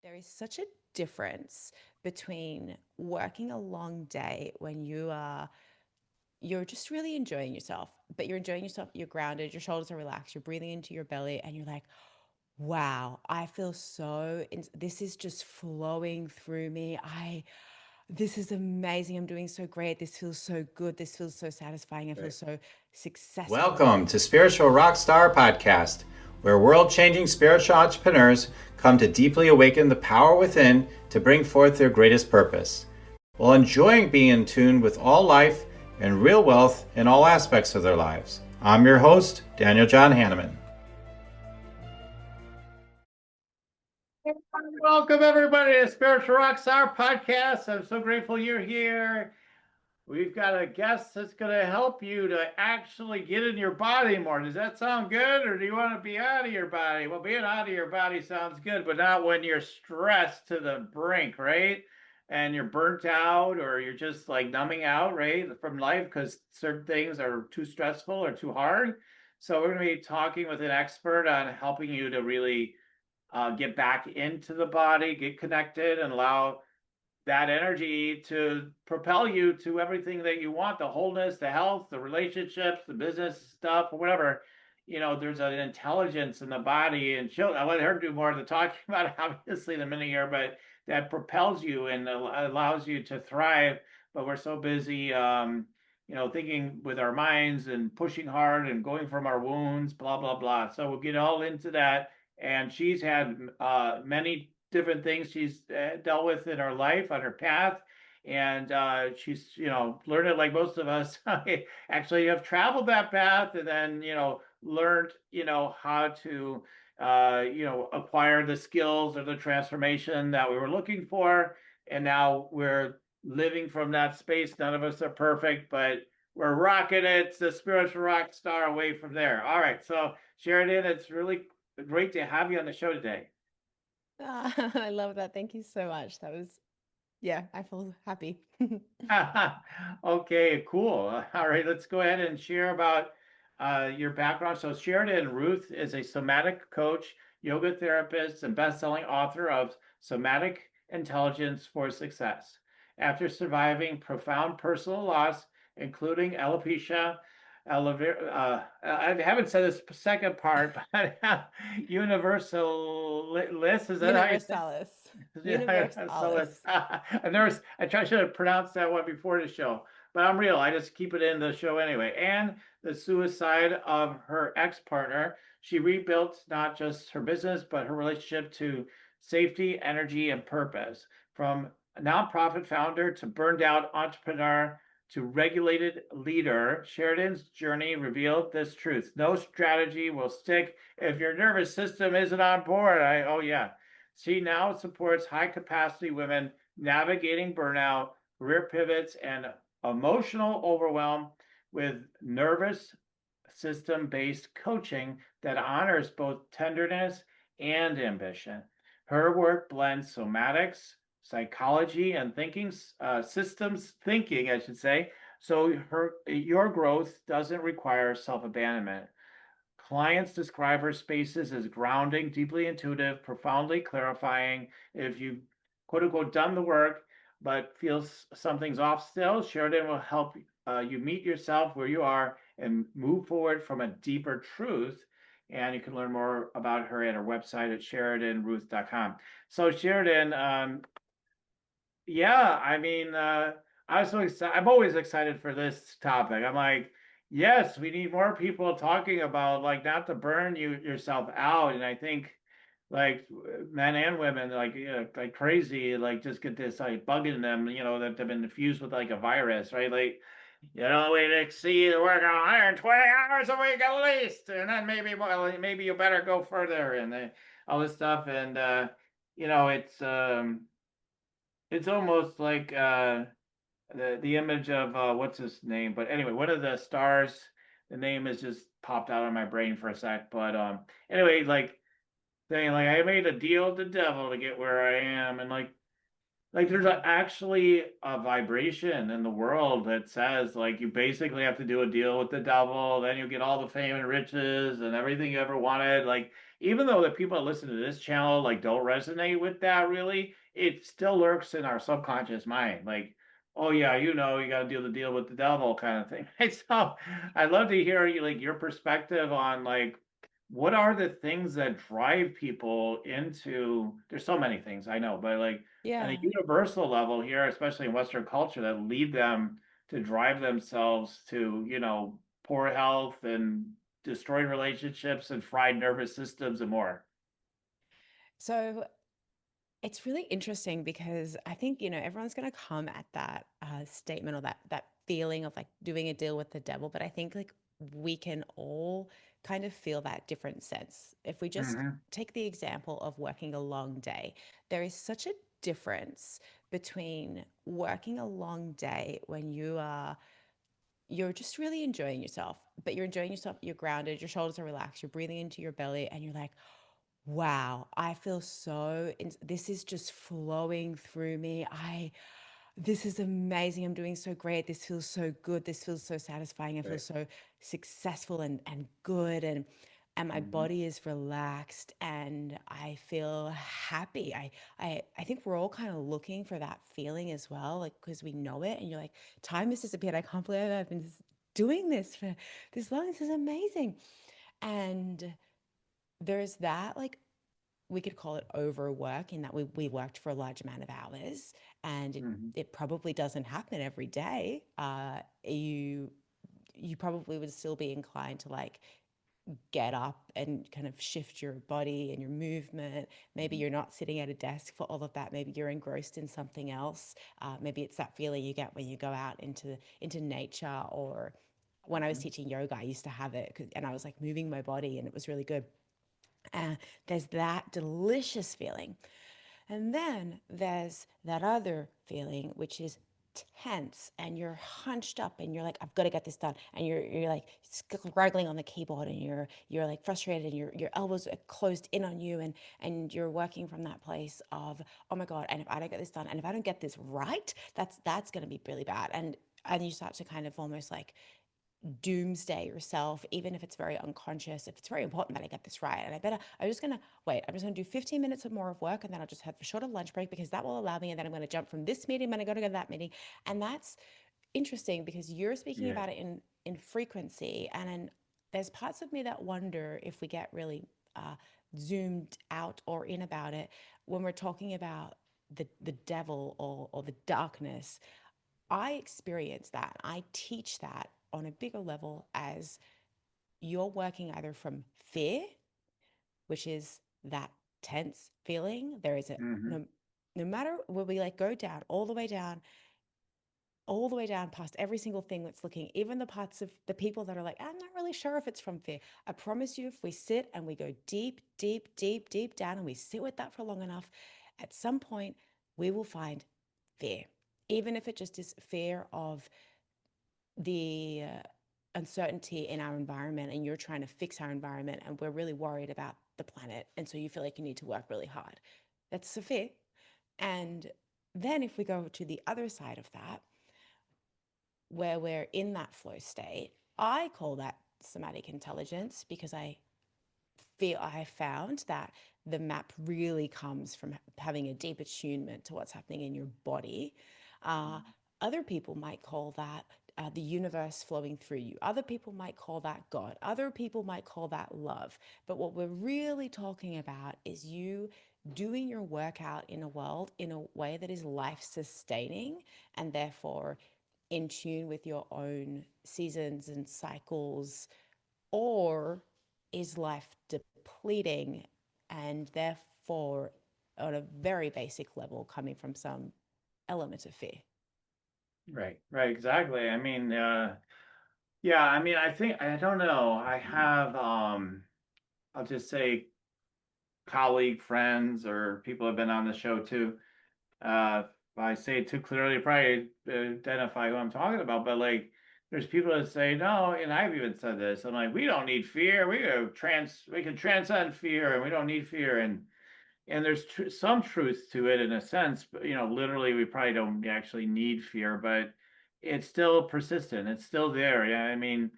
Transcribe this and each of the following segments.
There is such a difference between working a long day when you're just really enjoying yourself, but you're enjoying yourself, you're grounded, your shoulders are relaxed, you're breathing into your belly and you're like, wow, I feel this is just flowing through me. This is amazing. I'm doing so great. This feels so good. This feels so satisfying. I feel Right. so successful. Welcome to Spiritual Rockstar Podcast, where world changing spiritual entrepreneurs come to deeply awaken the power within to bring forth their greatest purpose, while enjoying being in tune with all life and real wealth in all aspects of their lives. I'm your host, Daniel John Hanneman. Welcome, everybody, to Spiritual Rockstar Podcast. I'm so grateful you're here. We've got a guest that's going to help you to actually get in your body more. Does that sound good, or do you want to be out of your body? Well, being out of your body sounds good, but not when you're stressed to the brink, right? And you're burnt out, or you're just like numbing out, right, from life because certain things are too stressful or too hard. So we're going to be talking with an expert on helping you to really get back into the body, get connected, and allow that energy to propel you to everything that you want, the wholeness, the health, the relationships, the business stuff, or whatever. There's an intelligence in the body, and I'll let her do more of the talking about it, obviously, in a minute here, but that propels you and allows you to thrive. But we're so busy, thinking with our minds and pushing hard and going from our wounds, blah, blah, blah. So we'll get all into that. And she's had many different things she's dealt with in her life on her path, and she's learned it like most of us. Actually have traveled that path and then learned how to acquire the skills or the transformation that we were looking for, and now we're living from that space. None of us are perfect, but we're rocking it. It's the spiritual rock star away from there. All right, so Sheridan, it's really great to have you on the show today. I love that. Thank you so much. Yeah, I feel happy. Okay, cool. All right, let's go ahead and share about your background. So, Sheridan Ruth is a somatic coach, yoga therapist, and best-selling author of Somatic Intelligence for Success. After surviving profound personal loss, including alopecia, I haven't said this second part, but universalis, is that how you say? Universalis. Yeah, so Universalis. I should have pronounced that one before the show, but I'm real. I just keep it in the show anyway. And the suicide of her ex-partner, she rebuilt not just her business, but her relationship to safety, energy, and purpose. From a nonprofit founder to burned out entrepreneur to regulated leader, Sheridan's journey revealed this truth. No strategy will stick if your nervous system isn't on board. Oh yeah. She now supports high capacity women navigating burnout, career pivots, and emotional overwhelm with nervous system based coaching that honors both tenderness and ambition. Her work blends somatics, psychology, and thinking systems thinking, I should say. So your growth doesn't require self abandonment. Clients describe her spaces as grounding, deeply intuitive, profoundly clarifying. If you quote unquote done the work, but feels something's off still, Sheridan will help you meet yourself where you are and move forward from a deeper truth. And you can learn more about her at her website at sheridanruth.com. So, Sheridan, yeah, I mean, I was so excited. I'm always excited for this topic. I'm like, yes, we need more people talking about like not to burn yourself out. And I think like men and women like crazy, like just get this like bugging them, that they've been infused with like a virus, right? Like, we exceed work 120 hours a week at least, and then maybe you better go further and all this stuff. And you know, it's almost like the image of what's his name, but anyway, one of the stars. The name is just popped out of my brain for a sec, but anyway, like saying like I made a deal with the devil to get where I am, and like there's actually a vibration in the world that says like you basically have to do a deal with the devil, then you get all the fame and riches and everything you ever wanted. Like even though the people that listen to this channel like don't resonate with that really, it still lurks in our subconscious mind. Like, oh yeah, you know, you got to deal with the devil kind of thing. So I'd love to hear you like your perspective on like what are the things that drive people into, there's so many things I know, but like on a Yeah. universal level here, especially in Western culture, that lead them to drive themselves to, you know, poor health and destroyed relationships and fried nervous systems and more. So it's really interesting because I think, everyone's going to come at that statement or that feeling of like doing a deal with the devil, but I think like we can all kind of feel that different sense. If we just Hmm. take the example of working a long day, there is such a difference between working a long day when you're just really enjoying yourself, but you're enjoying yourself, you're grounded, your shoulders are relaxed, you're breathing into your belly, and you're like, wow, I feel so, this is just flowing through me. This is amazing. I'm doing so great. This feels so good. This feels so satisfying. I feel Right. so successful and good. And my Hmm. body is relaxed and I feel happy. I think we're all kind of looking for that feeling as well, like because we know it. And you're like, time has disappeared. I can't believe I've been doing this for this long. This is amazing. And there's that like we could call it overwork in that we worked for a large amount of hours and Hmm. it probably doesn't happen every day. You probably would still be inclined to like get up and kind of shift your body and your movement. Maybe you're not sitting at a desk for all of that. Maybe you're engrossed in something else. Maybe it's that feeling you get when you go out into nature. Or when I was Hmm. teaching yoga, I used to have it and I was like moving my body and it was really good. There's that delicious feeling. And then there's that other feeling, which is tense and you're hunched up and you're like, I've got to get this done. And you're like struggling on the keyboard and you're like frustrated and your elbows are closed in on you and you're working from that place of, oh my God, and if I don't get this done and if I don't get this right, that's gonna be really bad. And you start to kind of almost like doomsday yourself, even if it's very unconscious, if it's very important that I get this right. And I'm just gonna wait, I'm just gonna do 15 minutes of more of work and then I'll just have a shorter lunch break because that will allow me. And then I'm gonna jump from this meeting, I'm gonna go to that meeting. And that's interesting because you're speaking Yeah. about it in frequency. And there's parts of me that wonder if we get really zoomed out or in about it when we're talking about the devil or the darkness. I experience that. I teach that on a bigger level as you're working either from fear, which is that tense feeling. There is a Hmm. no matter where we like go down, all the way down past every single thing that's looking, even the parts of the people that are like, I'm not really sure if it's from fear. I promise you, if we sit and we go deep, deep, deep, deep down and we sit with that for long enough, at some point we will find fear. Even if it just is fear of the uncertainty in our environment and you're trying to fix our environment and we're really worried about the planet and so you feel like you need to work really hard, that's a fear. And then if we go to the other side of that where we're in that flow state, I call that somatic intelligence because I found that the map really comes from having a deep attunement to what's happening in your body. Uh, Other people might call that the universe flowing through you. Other people might call that God. Other people might call that love. But what we're really talking about is you doing your workout in a world in a way that is life sustaining and therefore in tune with your own seasons and cycles, or is life depleting and therefore, on a very basic level, coming from some element of fear? Right. Right. Exactly. I mean, yeah, I mean, I think, I don't know. I have, I'll just say colleague, friends, or people have been on the show too. If I say it too clearly, probably identify who I'm talking about. But like, there's people that say no, and I've even said this. I'm like, we don't need fear. We can transcend fear, and we don't need fear. And there's some truth to it in a sense. But you know, literally, we probably don't actually need fear, but it's still persistent. It's still there. Yeah, I mean,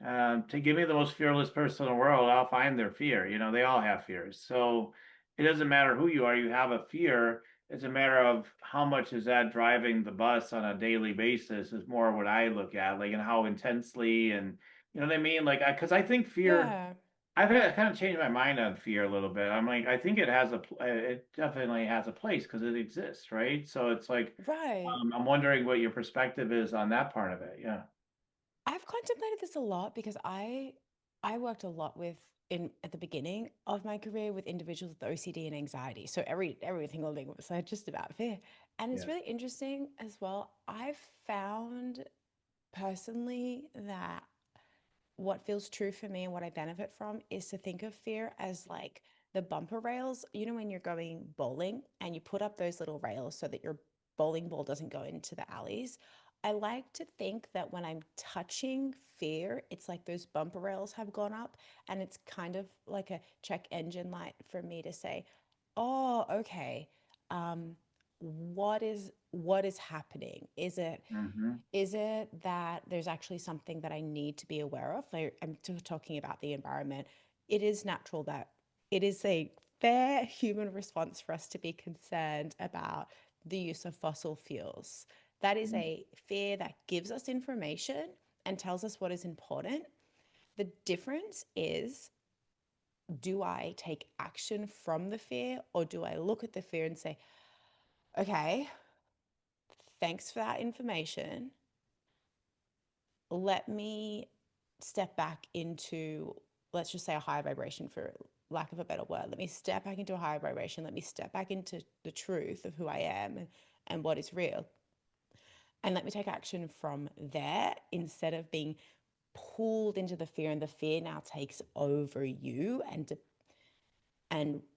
To give me the most fearless person in the world, I'll find their fear. They all have fears. So it doesn't matter who you are, you have a fear. It's a matter of how much is that driving the bus on a daily basis is more what I look at, like, and how intensely, and you know what I mean? Like, because I think fear, Yeah. I've kind of changed my mind on fear a little bit. I'm like, I think it definitely has a place because it exists, right? So it's like, Right. I'm wondering what your perspective is on that part of it. Yeah. I've contemplated this a lot because I worked a lot with in at the beginning of my career with individuals with OCD and anxiety. So everything on was like just about fear. And it's Yeah. really interesting as well. I've found personally that what feels true for me and what I benefit from is to think of fear as like the bumper rails. You know, when you're going bowling and you put up those little rails so that your bowling ball doesn't go into the alleys. I like to think that when I'm touching fear, it's like those bumper rails have gone up and it's kind of like a check engine light for me to say, oh, okay. Um, what is happening? Hmm. Is it that there's actually something that I need to be aware of? I'm talking about the environment. It is natural that it is a fair human response for us to be concerned about the use of fossil fuels. That is a fear that gives us information and tells us what is important. The difference is, do I take action from the fear or do I look at the fear and say, okay, thanks for that information, let me step back into, let's just say, a higher vibration, for lack of a better word. Let me step back into a higher vibration. Let me step back into the truth of who I am and what is real. And let me take action from there instead of being pulled into the fear, and the fear now takes over you and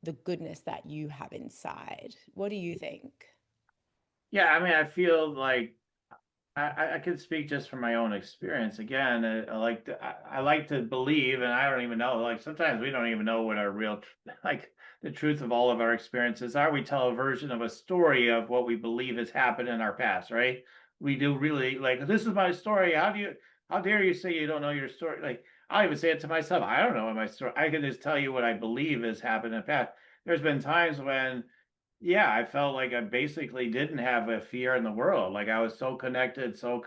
the goodness that you have inside. What do you think? Yeah, I mean, I feel like I can speak just from my own experience. Again, I like to believe, and I don't even know. Like sometimes we don't even know what our real like the truth of all of our experiences are. We tell a version of a story of what we believe has happened in our past, right? We do really like this is my story. How dare you say you don't know your story? Like I'll even say it to myself. I don't know my story. I can just tell you what I believe has happened in the past. There's been times when yeah, I felt like I basically didn't have a fear in the world. Like I was so connected, so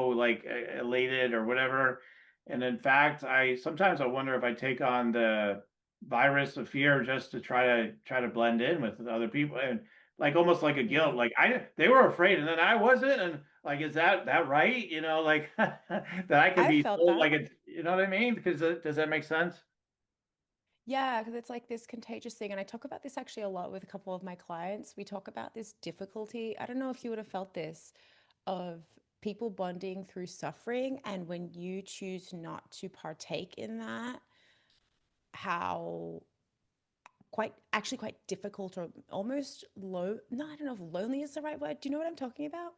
like elated or whatever. And in fact, I sometimes I wonder if I take on the virus of fear just to try to blend in with other people, and like almost like a guilt. Mm. Like they were afraid and then I wasn't, and like is that right? Like that I could I've be so felt that. like it, you know what I mean? Because does that make sense? Yeah, because it's like this contagious thing. And I talk about this actually a lot with a couple of my clients. We talk about this difficulty. I don't know if you would have felt this, of people bonding through suffering. And when you choose not to partake in that, how quite difficult or almost low. No, I don't know if lonely is the right word. Do you know what I'm talking about?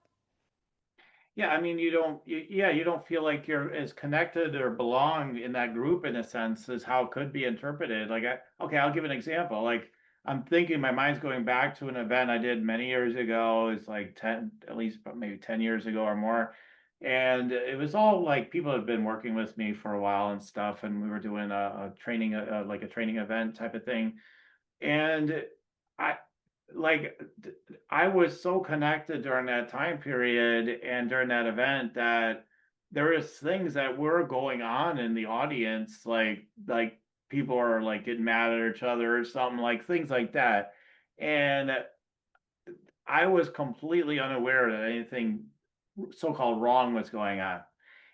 Yeah, I mean, you don't feel like you're as connected or belong in that group in a sense as how it could be interpreted. Okay, I'll give an example. Like, I'm thinking my mind's going back to an event I did many years ago. It's like 10, at least maybe 10 years ago or more. And it was all like people had been working with me for a while and stuff. And we were doing a training, like a training event type of thing. And I like I was so connected during that time period and during that event that there is things that were going on in the audience, like people are like getting mad at each other or something, like things like that. And I was completely unaware that anything so-called wrong was going on.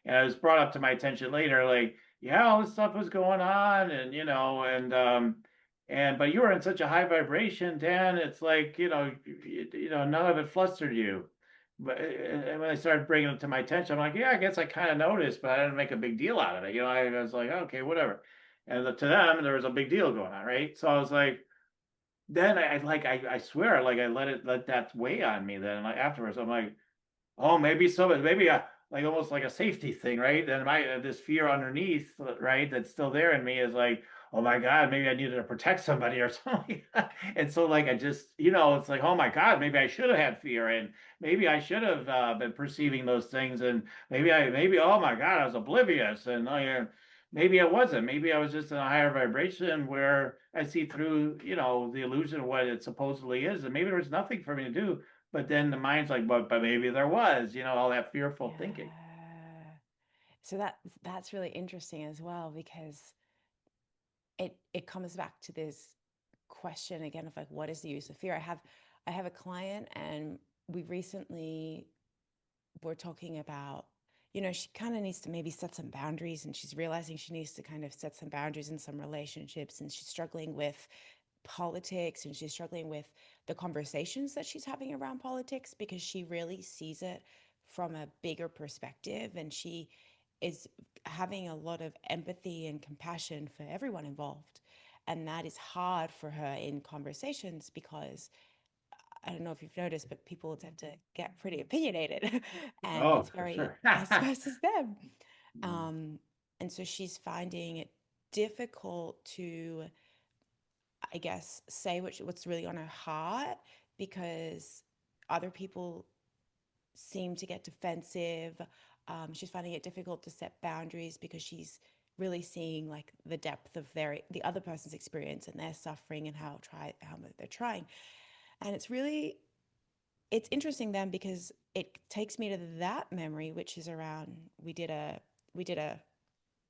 And it was brought up to my attention later, like, yeah, all this stuff was going on, and but you were in such a high vibration, Dan. It's like, none of it flustered you. But and when I started bringing it to my attention, I'm like, yeah, I guess I kind of noticed, but I didn't make a big deal out of it. I was like, okay, whatever. And to them, there was a big deal going on, right? So I was like, then I swear, like I let that weigh on me. Then like afterwards, I'm like, oh, maybe like almost like a safety thing, right? And my this fear underneath, right, that's still there in me is like, oh my God, maybe I needed to protect somebody or something. And so like I just, it's like, oh my God, maybe I should have had fear, and maybe I should have been perceiving those things, and maybe, oh my God, I was oblivious, and maybe I wasn't. Maybe I was just in a higher vibration where I see through, the illusion of what it supposedly is, and maybe there was nothing for me to do. But then the mind's like, but maybe there was, all that fearful thinking. Yeah. So that's really interesting as well, because it comes back to this question again of like, what is the use of fear? I have a client, and we recently were talking about, she kind of needs to maybe set some boundaries, and she's realizing she needs to kind of set some boundaries in some relationships, and she's struggling with politics, and she's struggling with the conversations that she's having around politics because she really sees it from a bigger perspective, and she is having a lot of empathy and compassion for everyone involved. And that is hard for her in conversations because I don't know if you've noticed, but people tend to get pretty opinionated and Oh, it's for very sure. us versus them. Um, and so she's finding it difficult to, I guess, say what's really on her heart because other people seem to get defensive. She's finding it difficult to set boundaries because she's really seeing like the depth of the other person's experience and their suffering and how much they're trying. And it's interesting then because it takes me to that memory, which is around we did a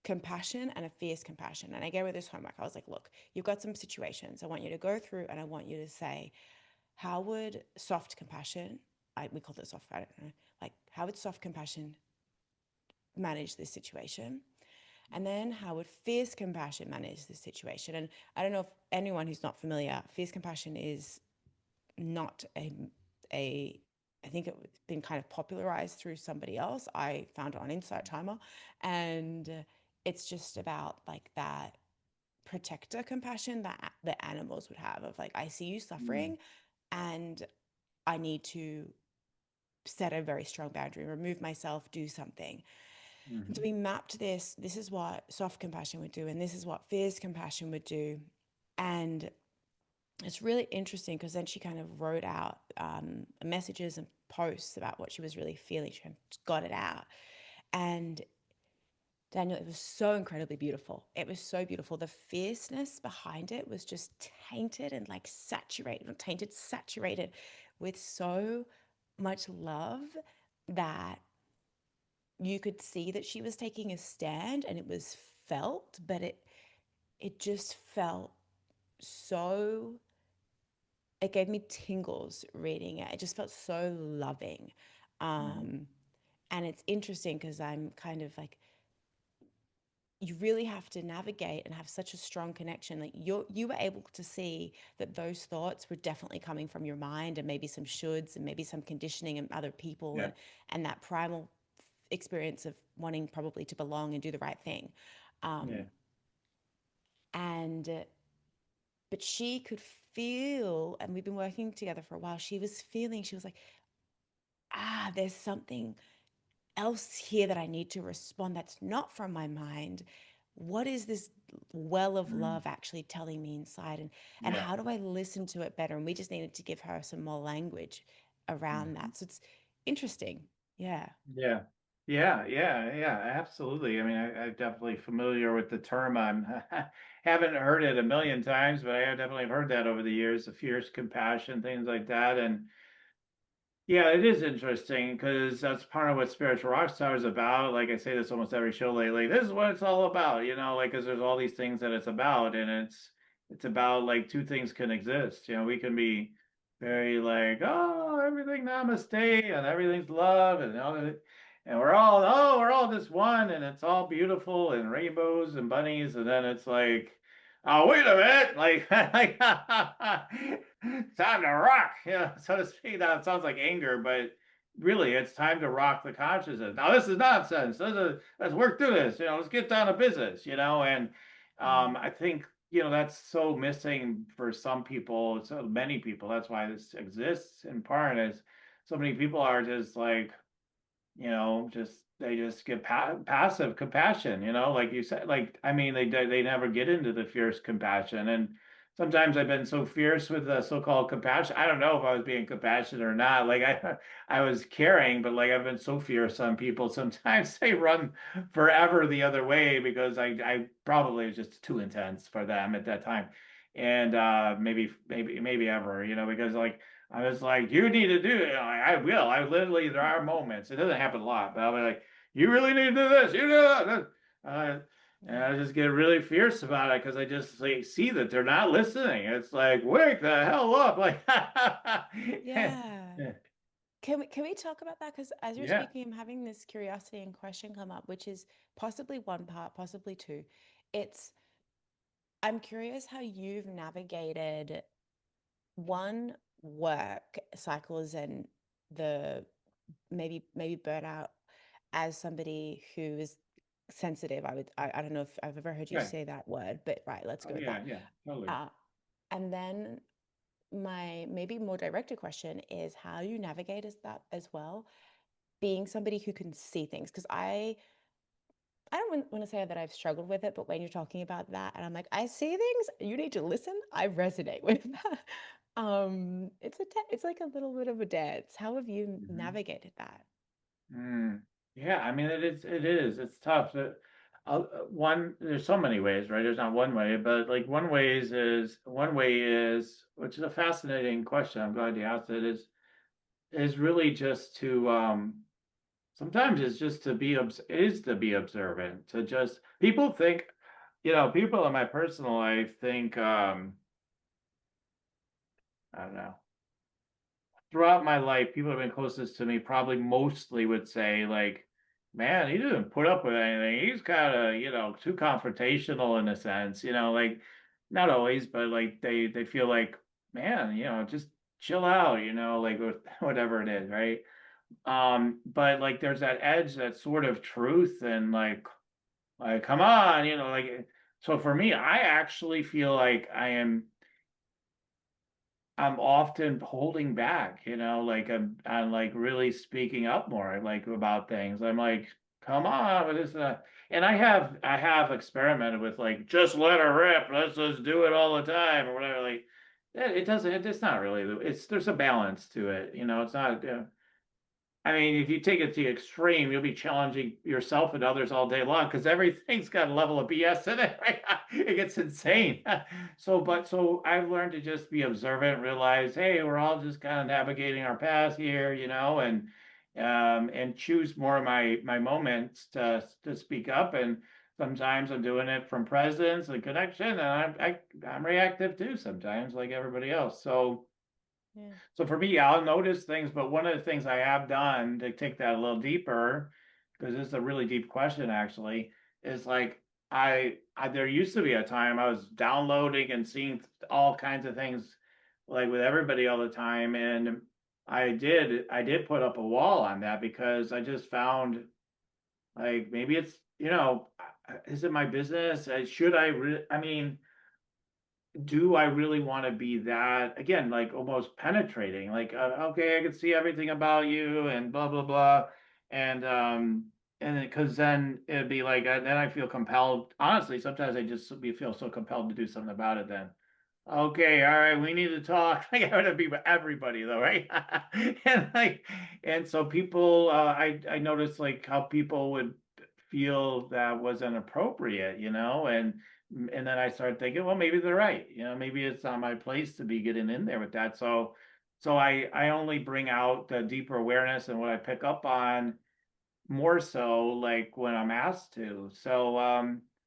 compassion and a fierce compassion. And I gave her this homework. I was like, look, you've got some situations. I want you to go through and I want you to say, how would soft compassion, we call it soft, I don't know, like how would soft compassion manage this situation? And then how would fierce compassion manage this situation? And I don't know if anyone who's not familiar, fierce compassion is not a I think it's been kind of popularized through somebody else. I found it on Insight Timer, and it's just about like that protector compassion that the animals would have of like I see you suffering, and I need to set a very strong boundary, remove myself, do something. And so Mm-hmm. we mapped this. This is what soft compassion would do, and this is what fierce compassion would do. And it's really interesting because then she kind of wrote out messages and posts about what she was really feeling. She got it out. And Daniel, it was so incredibly beautiful. It was so beautiful. The fierceness behind it was just tainted and like saturated, not tainted, saturated with so much love that you could see that she was taking a stand and it was felt, but it just felt so it gave me tingles reading it. It just felt so loving. Mm-hmm. Um, and it's interesting because I'm kind of like, you really have to navigate and have such a strong connection. Like you were able to see that those thoughts were definitely coming from your mind and maybe some shoulds and maybe some conditioning and other people Yeah. and that primal experience of wanting probably to belong and do the right thing. Yeah. Um, and but she could feel, and we've been working together for a while. She was like, there's something else here that I need to respond that's not from my mind. What is this well of Mm. love actually telling me inside? And Yeah. how do I listen to it better? And we just needed to give her some more language around Mhm. that. So it's interesting. Yeah. Yeah. Yeah, absolutely. I mean, I'm definitely familiar with the term. I'm haven't heard it a million times, but I have definitely heard that over the years, the fierce compassion, things like that. And yeah, it is interesting because that's part of what Spiritual Rockstar is about. Like I say this almost every show lately. This is what it's all about, like because there's all these things that it's about, and it's about like two things can exist. We can be very like, oh, everything namaste and everything's love and all that, and we're all just one, and it's all beautiful and rainbows and bunnies, and then it's like, oh, wait a minute, like, like time to rock, so to speak. That sounds like anger, but really, it's time to rock the consciousness. Now, this is nonsense. Let's work through this. Let's get down to business. And Mm, I think that's so missing for some people, so many people. That's why this exists in part. Is so many people are just like just they just get passive compassion, like you said. Like, I mean, they never get into the fierce compassion. And sometimes I've been so fierce with the so-called compassion. I don't know if I was being compassionate or not. Like, I was caring, but like I've been so fierce on people. Sometimes they run forever the other way because I probably was just too intense for them at that time. And maybe ever, because like I was like, you need to do it. I will. I literally, there are moments. It doesn't happen a lot, but I'll be like, you really need to do this. You do that. Uh, and Yeah. I just get really fierce about it because I just like see that they're not listening. It's like, wake the hell up! Like, Yeah. Can we talk about that? Because as you're yeah, speaking, I'm having this curiosity and question come up, which is possibly one part, possibly two. It's I'm curious how you've navigated one work cycles and the maybe burnout as somebody who is sensitive. I don't know if I've ever heard you okay. say that word, but right, let's Oh go with yeah, that. yeah, totally. Uh, and then my maybe more directed question is how you navigate as that as well, being somebody who can see things. Because I don't want to say that I've struggled with it, but when you're talking about that, and I'm like, I see things, you need to listen. I resonate with that. It's like a little bit of a dance. How have you Mhm. navigated that? Mm. Yeah, I mean it's tough. There's so many ways, right? There's not one way, but like one way is, which is a fascinating question. I'm glad you asked it, is really just to sometimes it's just to be is to be observant, to just people think, people in my personal life think I don't know, throughout my life, people have been closest to me probably mostly would say like, man, he doesn't put up with anything. He's kind of, too confrontational in a sense, like not always, but like they feel like, man, just chill out, like whatever it is, right? But like there's that edge, that sort of truth, and like come on, like so for me, I actually feel like I'm often holding back, like I'm like really speaking up more, like about things. I'm like, come on, but and I have experimented with like just let her rip, let's just do it all the time or whatever. Like it doesn't, it's not really, there's a balance to it, it's not. I mean, if you take it to the extreme, you'll be challenging yourself and others all day long because everything's got a level of BS in it. Right? It gets insane. So I've learned to just be observant, realize, hey, we're all just kind of navigating our path here, and choose more of my moments to speak up. And sometimes I'm doing it from presence and connection, and I'm reactive too sometimes, like everybody else. Yeah. So for me, I'll notice things, but one of the things I have done to take that a little deeper, because it's a really deep question actually, is like there used to be a time I was downloading and seeing all kinds of things like with everybody all the time, and I did put up a wall on that because I just found like maybe it's is it my business? Should I mean, do I really want to be that again, like almost penetrating, like okay, I can see everything about you and blah blah blah, and because then it'd be like then I feel compelled. Honestly, sometimes I just feel so compelled to do something about it. Then okay, all right, we need to talk. Like I want to be with everybody though, right? And so people, I noticed like how people would feel that was inappropriate, and then I started thinking, well, maybe they're right. Maybe it's not my place to be getting in there with that. So I only bring out the deeper awareness and what I pick up on more so like when I'm asked to.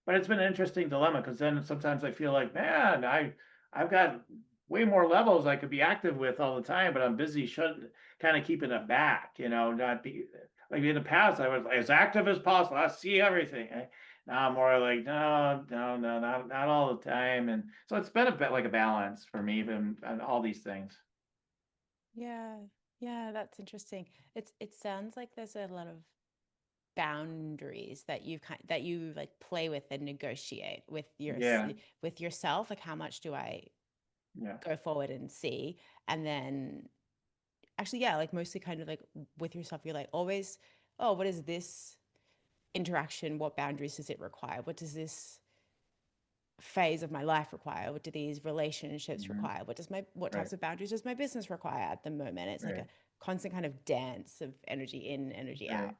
But it's been an interesting dilemma because then sometimes I feel like, man, I've got way more levels I could be active with all the time, but I'm busy kind of keeping it back, not be like in the past I was as active as possible. I see everything. Now I'm more like, no, no, no, not all the time. And so it's been a bit like a balance for me and all these things. Yeah. Yeah, that's interesting. It sounds like there's a lot of boundaries that that you like play with and negotiate with Yeah, with yourself. Like how much do I yeah. go forward and see? And then actually, yeah, like mostly kind of like with yourself, you're like always, oh, what is this? interaction, what boundaries does it require? What does this phase of my life require? What do these relationships Mhm. require? What Right, types of boundaries does my business require at the moment? It's like a right, constant kind of dance of energy in, energy right. out.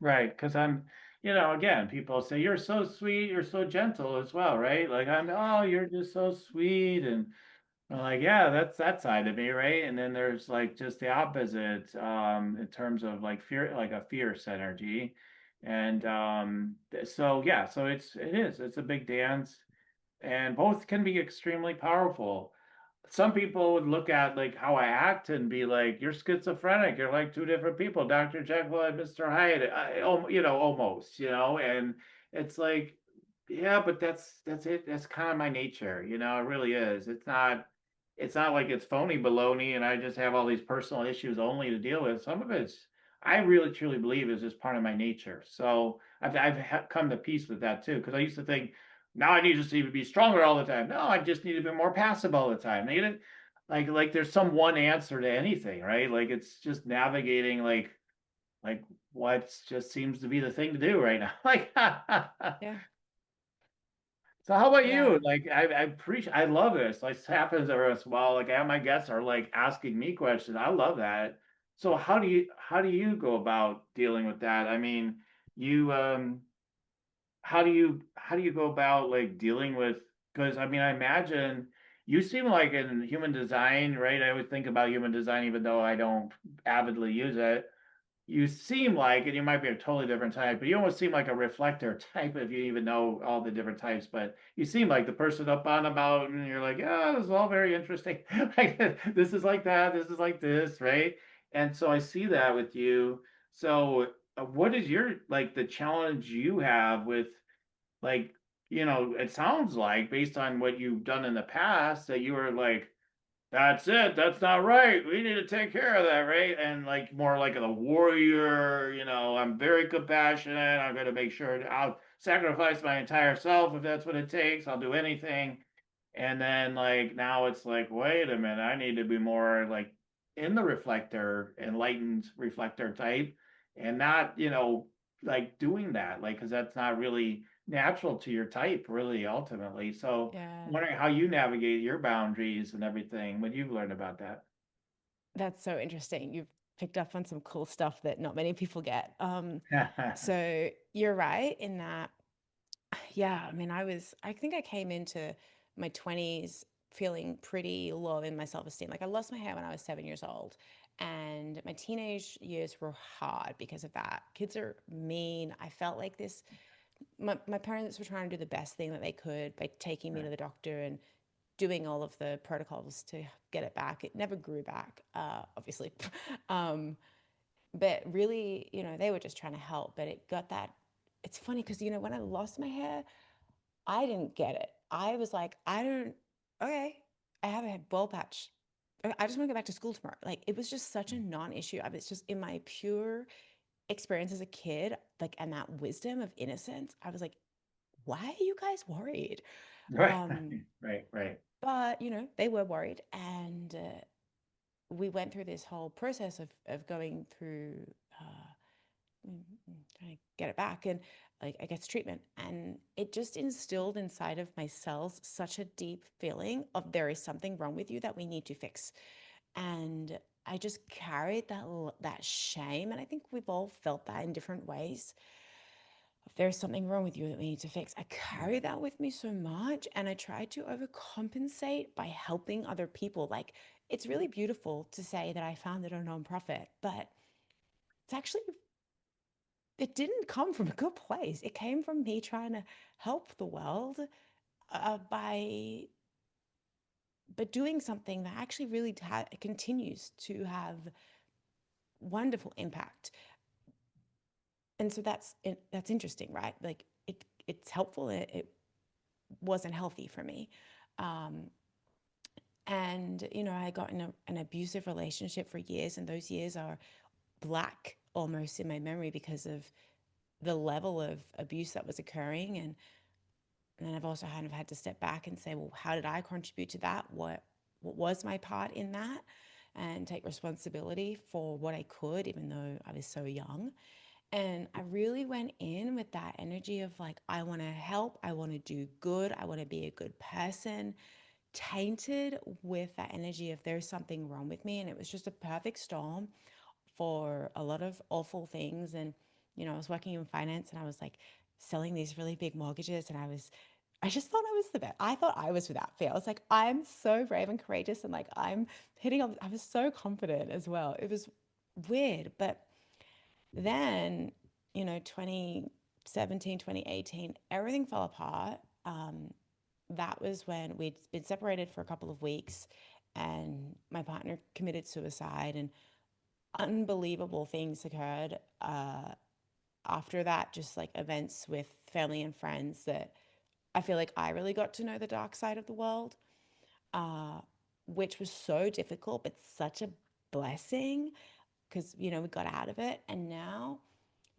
Right, because again, people say you're so sweet, you're so gentle as well, right? Like oh, you're just so sweet, and I'm like, yeah, that's that side of me, right? And then there's like just the opposite, in terms of like fear, like a fierce energy, and so yeah, so it's a big dance, and both can be extremely powerful. Some people would look at like how I act and be like, "You're schizophrenic. You're like two different people, Dr. Jekyll and Mr. Hyde." Almost, and it's like, yeah, but that's it. That's kind of my nature, It really is. It's not like it's phony baloney, and I just have all these personal issues only to deal with. Some of it's, I really truly believe, is just part of my nature. So I've come to peace with that too, because I used to think, now I need to be stronger all the time. No, I just need to be more passive all the time. Need it like there's some one answer to anything, right? Like it's just navigating like what just seems to be the thing to do right now. Like Yeah. so how about you? Yeah. Like I appreciate, I love this. Like this happens every once in a while. Like I have my guests are like asking me questions. I love that. So how do you go about dealing with that? I mean, you how do you go about like dealing with, because I mean I imagine you seem like in human design, right? I would think about human design even though I don't avidly use it. You seem like, and you might be a totally different type, but you almost seem like a reflector type if you even know all the different types. But you seem like the person up on a mountain, and you're like, yeah, this is all very interesting. Like this is like that, this is like this, right? And so I see that with you. So what is your like the challenge you have with like, it sounds like based on what you've done in the past that you were like, that's it, that's not right. We need to take care of that, right? And like more like a warrior, I'm very compassionate. I'm going to make sure I'll sacrifice my entire self if that's what it takes. I'll do anything. And then like now it's like, wait a minute, I need to be more like in the reflector, enlightened reflector type, and not, like doing that, like, because that's not really natural to your type, really, ultimately. So I'm Yeah. wondering how you navigate your boundaries and everything when you've learned about that. That's so interesting. You've picked up on some cool stuff that not many people get. So you're right in that, yeah, I mean, I think I came into my 20s feeling pretty low in my self-esteem. Like I lost my hair when I was 7 years old. And my teenage years were hard because of that. Kids are mean. I felt like this. My parents were trying to do the best thing that they could by taking me to Right, the doctor and doing all of the protocols to get it back. It never grew back, obviously. um, but really, they were just trying to help. But it got that. It's funny because, when I lost my hair, I didn't get it. I was like, I don't, okay, I have a bald patch. I just want to go back to school tomorrow. Like, it was just such a non issue. I was just in my pure experience as a kid, like, and that wisdom of innocence. I was like, why are you guys worried? right, Um, right, right. but, they were worried. And we went through this whole process of going through trying to get it back, and like I guess treatment, and it just instilled inside of my cells such a deep feeling of there is something wrong with you that we need to fix. And I just carried that shame, and I think we've all felt that in different ways. If there's something wrong with you that we need to fix, I carry that with me so much, and I try to overcompensate by helping other people. Like, it's really beautiful to say that I founded a nonprofit, but it's actually, it didn't come from a good place. It came from me trying to help the world, by but doing something that actually really continues to have wonderful impact. And so that's interesting, right? Like it's helpful. It wasn't healthy for me. Um, and I got in an abusive relationship for years, and those years are black almost in my memory because of the level of abuse that was occurring. And then I've also kind of had to step back and say, well, how did I contribute to that? What was my part in that? And take responsibility for what I could, even though I was so young. And I really went in with that energy of like, I want to help, I want to do good, I want to be a good person, tainted with that energy of there's something wrong with me. And it was just a perfect storm for a lot of awful things. And, I was working in finance and I was like selling these really big mortgages. And I just thought I was the best. I thought I was without fear. I was like, I'm so brave and courageous. And like, I was so confident as well. It was weird. But then, 2017, 2018, everything fell apart. That was when we'd been separated for a couple of weeks and my partner committed suicide, and unbelievable things occurred after that, just like events with family and friends that I feel like I really got to know the dark side of the world, uh, which was so difficult, but such a blessing because, we got out of it. And now,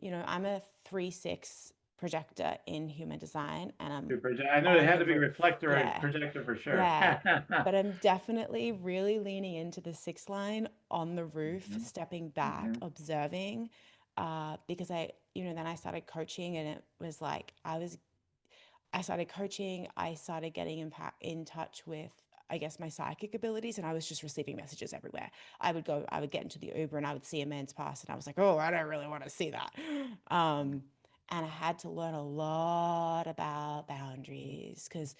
I'm a 3/6 projector in human design and I'm I know it on had the to be roof. reflector or Yeah. projector for sure. Yeah. But I'm definitely really leaning into the 6 line on the roof, Mhm, stepping back, mhm. observing, because then I started coaching and it was like I started coaching, I started getting in touch with, I guess, my psychic abilities, and I was just receiving messages everywhere. I would get into the Uber and I would see a man's pass, and I was like, oh, I don't really want to see that. And I had to learn a lot about boundaries because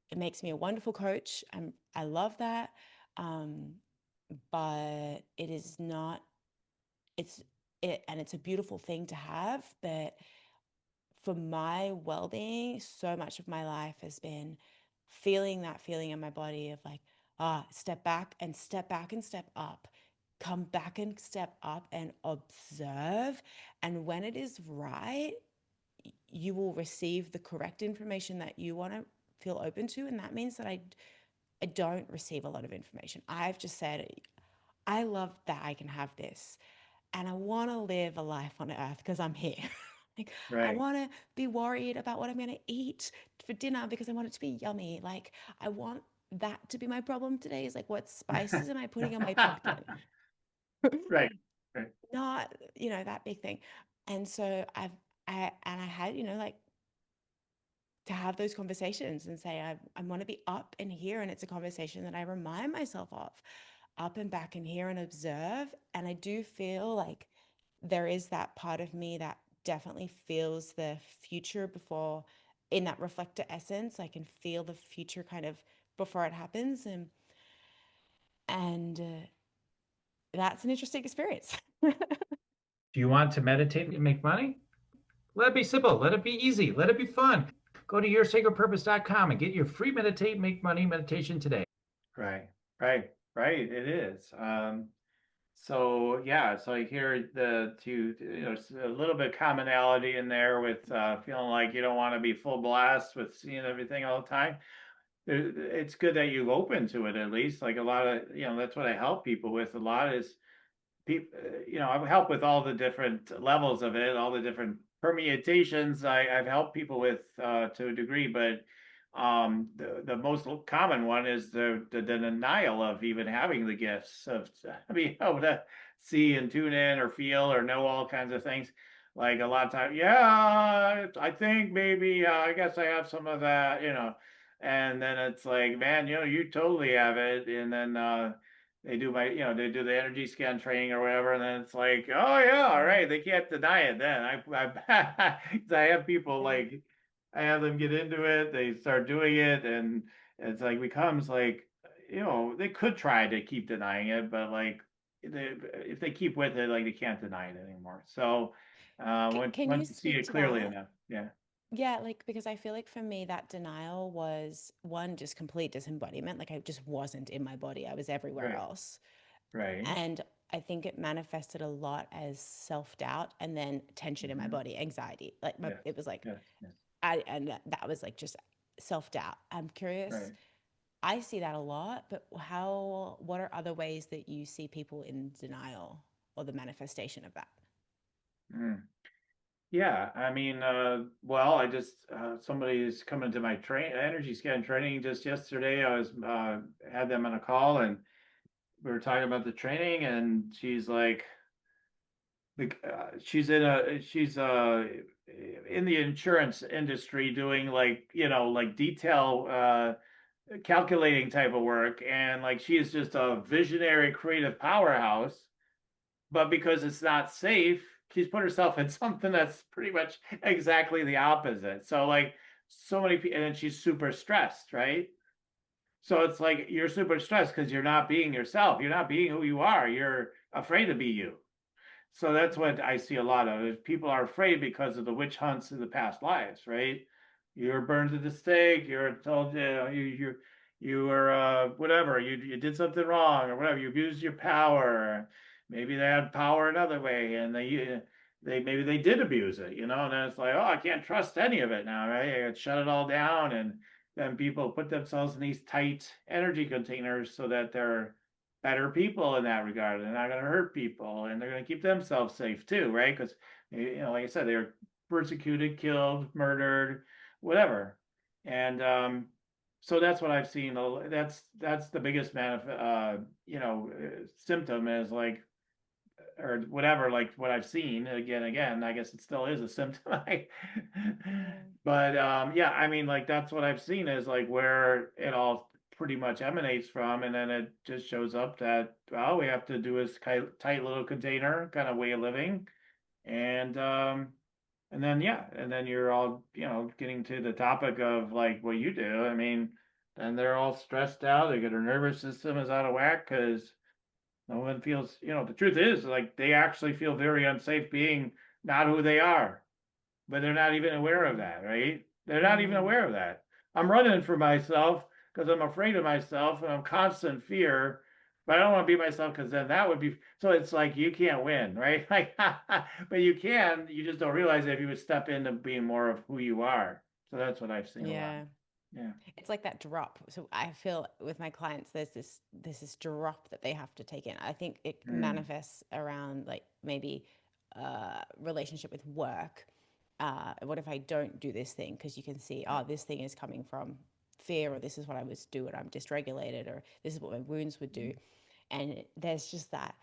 it makes me a wonderful coach. I love that. Um, but it is not, it's, and it's a beautiful thing to have, but for my well-being, so much of my life has been feeling that feeling in my body of like, step back and step back and step up. Come back and step up and observe. And when it is right, you will receive the correct information that you want to feel open to. And that means that I don't receive a lot of information. I've just said, I love that I can have this. And I want to live a life on earth because I'm here. Like, I Right. want to be worried about what I'm going to eat for dinner because I want it to be yummy. Like, I want that to be my problem today is like, what spices am I putting on my pumpkin? Right. Right. Not, that big thing. And so I had, like to have those conversations and say, I want to be up and here. And it's a conversation that I remind myself of up and back and here and observe. And I do feel like there is that part of me that definitely feels the future before in that reflector essence. I can feel the future kind of before it happens. And that's an interesting experience. Do you want to meditate and make money? Let it be simple. Let it be easy. Let it be fun. Go to yoursacredpurpose.com and get your free meditate, make money meditation today. Right, right, right. It is. So yeah, so I hear a little bit of commonality in there with feeling like you don't want to be full blast with seeing everything all the time. It's good that you've opened to it at least. Like a lot of, that's what I help people with a lot is people, I've helped with all the different levels of it, all the different permutations. I've helped people with to a degree, but the most common one is the denial of even having the gifts of being able to see and tune in or feel or know all kinds of things. Like a lot of times, yeah, I think maybe I guess I have some of that. And then it's like, man, you totally have it. And then they do the energy scan training or whatever, and then it's like, oh yeah, all right, they can't deny it. Then I have people Yeah. like, I have them get into it, they start doing it, and it's like becomes like, they could try to keep denying it, but like, if they keep with it, like they can't deny it anymore. So Can you once you see speak it to clearly that? enough, yeah, Yeah, like because I feel like for me that denial was one just complete disembodiment. Like I just wasn't in my body. I was everywhere right, else. right, And I think it manifested a lot as self-doubt and then tension in my mm-hmm. body, anxiety. Like Yes, it was like yes, yes, that was like just self-doubt. I'm curious. right. I see that a lot, but what are other ways that you see people in denial or the manifestation of that? Mm. Yeah, I mean, well, I just somebody's coming to my energy scan training just yesterday. I was had them on a call and we were talking about the training, and she's like, she's in the insurance industry doing like like detail calculating type of work, and like she is just a visionary creative powerhouse, but because it's not safe, she's put herself in something that's pretty much exactly the opposite. So like so many people, and she's super stressed, right? So it's like you're super stressed because you're not being yourself, you're not being who you are, you're afraid to be you. So that's what I see a lot of is people are afraid because of the witch hunts in the past lives, right? You're burned at the stake. You're told you were whatever you did something wrong or whatever. You abused your power. Maybe they had power another way, and they maybe they did abuse it, And then it's like, oh, I can't trust any of it now, right? I got shut it all down, and then people put themselves in these tight energy containers so that they're better people in that regard. They're not going to hurt people, and they're going to keep themselves safe too, right? Because like I said, they're persecuted, killed, murdered, whatever. And so that's what I've seen. That's the biggest symptom is like or whatever, like what I've seen again, I guess it still is a symptom. Yeah. But yeah, I mean, like that's what I've seen is like where it all pretty much emanates from, and then it just shows up that well, we have to do this tight little container kind of way of living, and then yeah, and then you're all getting to the topic of like what you do. I mean, then they're all stressed out. They get their nervous system is out of whack because no one feels, the truth is like they actually feel very unsafe being not who they are, but they're not even aware of that, right? They're not even Mm. aware of that. I'm running for myself because I'm afraid of myself and I'm constant fear, but I don't want to be myself because then that would be so it's like you can't win, right? Like, but you just don't realize it if you would step into being more of who you are. So that's what I've seen a lot. Yeah. Yeah. It's like that drop. So I feel with my clients, there's this drop that they have to take in. I think it Mm, manifests around like maybe relationship with work. What if I don't do this thing? Because you can see, oh, this thing is coming from fear, or this is what I was doing. I'm dysregulated, or this is what my wounds would do. And there's just that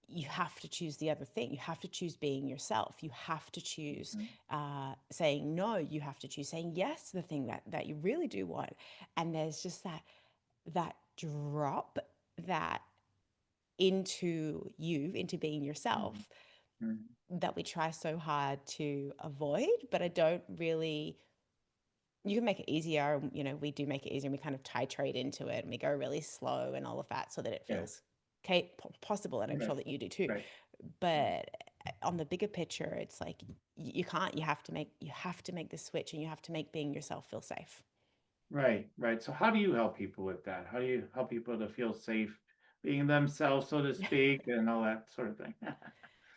you have to choose the other thing. You have to choose being yourself. You have to choose mm, saying no. You have to choose saying yes to the thing that you really do want. And there's just that drop that into you, into being mm, yourself, mm. that we try so hard to avoid, but I don't really. You can make it easier. We do make it easier, and we kind of titrate into it, and we go really slow and all of that, so that it Yeah. feels possible. And I'm Right. sure that you do too. Right. Right. But on the bigger picture, it's like you can't. You have to make the switch, and you have to make being yourself feel safe. Right, right. So how do you help people with that? How do you help people to feel safe being themselves, so to speak, and all that sort of thing?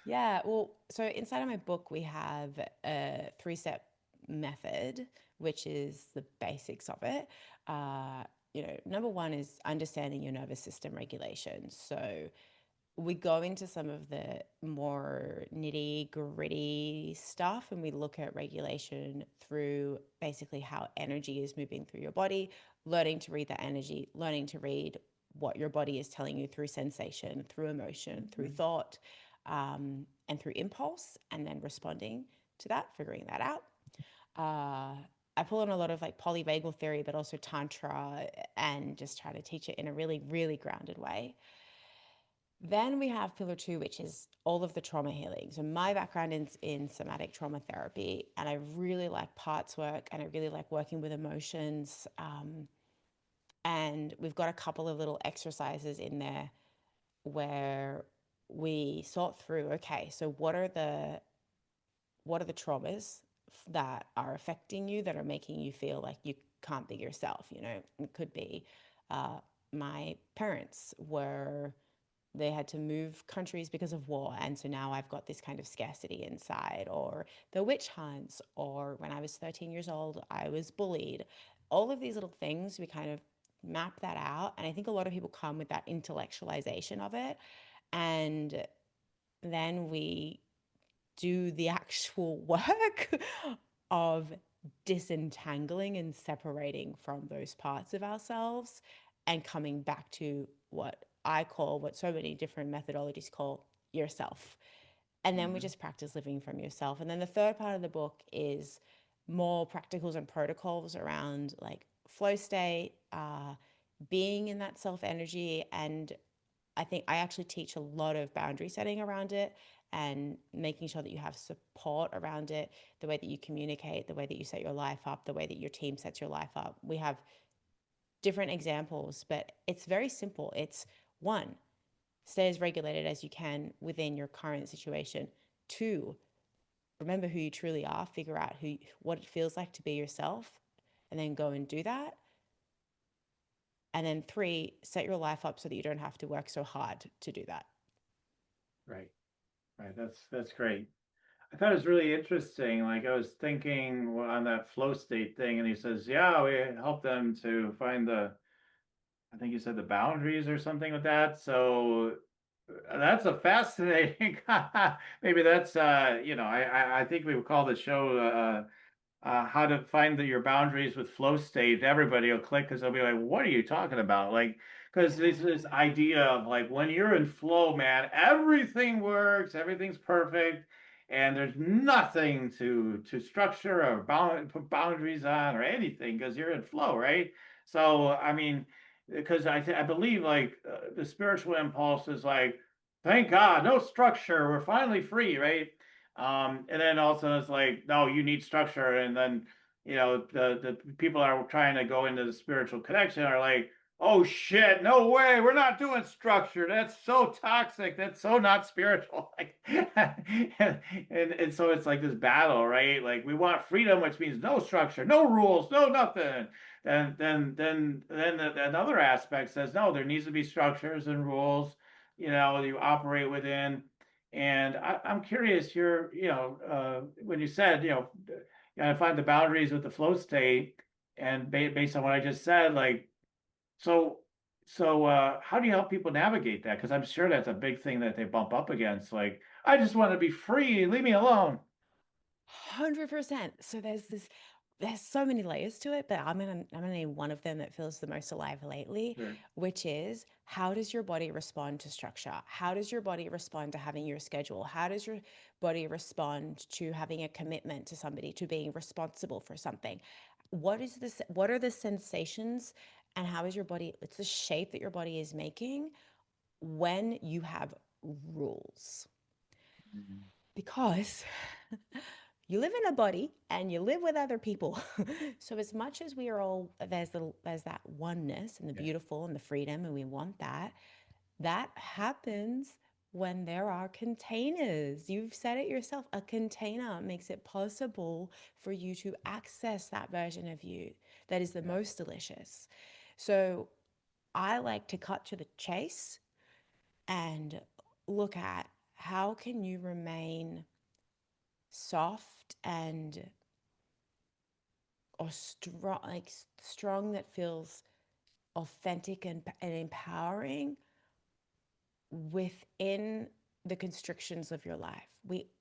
Yeah, well, so inside of my book, we have a three-step method, which is the basics of it. Number one is understanding your nervous system regulation. So we go into some of the more nitty gritty stuff, and we look at regulation through basically how energy is moving through your body, learning to read that energy, learning to read what your body is telling you through sensation, through emotion, through Mhm. thought, and through impulse, and then responding to that, figuring that out. I pull in a lot of like polyvagal theory, but also tantra, and just try to teach it in a really, really grounded way. Then we have pillar two, which is all of the trauma healing. So my background is in somatic trauma therapy, and I really like parts work, and I really like working with emotions. And we've got a couple of little exercises in there where we sort through. Okay, so what are the traumas that are affecting you, that are making you feel like you can't be yourself? It could be uh, my parents were they had to move countries because of war, and so now I've got this kind of scarcity inside, or the witch hunts, or when I was 13 years old I was bullied. All of these little things, we kind of map that out, and I think a lot of people come with that intellectualization of it, and then we do the actual work of disentangling and separating from those parts of ourselves, and coming back to what I call, what so many different methodologies call, yourself. And then we Mhm. just practice living from yourself. And then the third part of the book is more practicals and protocols around like flow state, being in that self energy. And I think I actually teach a lot of boundary setting around it and making sure that you have support around it, the way that you communicate, the way that you set your life up, the way that your team sets your life up. We have different examples, but it's very simple. It's one, stay as regulated as you can within your current situation. Two, remember who you truly are, figure out what it feels like to be yourself, and then go and do that. And then three, set your life up so that you don't have to work so hard to do that. Right. Right. That's great. I thought it was really interesting. Like I was thinking on that flow state thing, and he says, "Yeah, we help them to find the, I think you said the boundaries or something with that." So that's a fascinating. Maybe that's I think we would call the show how to find your boundaries with flow state. Everybody will click because they'll be like, "What are you talking about?" Like, because this idea of like when you're in flow, man, everything works, everything's perfect, and there's nothing to structure or put boundaries on or anything because you're in flow, right? So I mean, because I believe like the spiritual impulse is like, thank God, no structure, we're finally free, right? And then also it's like, no, you need structure. And then, the people that are trying to go into the spiritual connection are like, oh shit, no way, we're not doing structure. That's so toxic. That's so not spiritual. Like, and so it's like this battle, right? Like we want freedom, which means no structure, no rules, no nothing. Then another aspect says, no, there needs to be structures and rules, you operate within. And I'm curious, when you said, you gotta find the boundaries with the flow state, and based on what I just said, like, so, how do you help people navigate that? Because I'm sure that's a big thing that they bump up against. Like, I just want to be free, leave me alone. 100%. So there's so many layers to it, but I'm gonna name one of them that feels the most alive lately, Sure. which is how does your body respond to structure? How does your body respond to having your schedule? How does your body respond to having a commitment to somebody, to being responsible for something? What are the sensations and how is your body, it's the shape that your body is making when you have rules? Mhm. Because you live in a body and you live with other people. So as much as we are all there's that oneness and the Yeah. beautiful and the freedom and we want that, that happens when there are containers. You've said it yourself. A container makes it possible for you to access that version of you that is the Yeah. most delicious. So I like to cut to the chase and look at how can you remain soft and or strong, like strong, that feels authentic and empowering within the constrictions of your life. We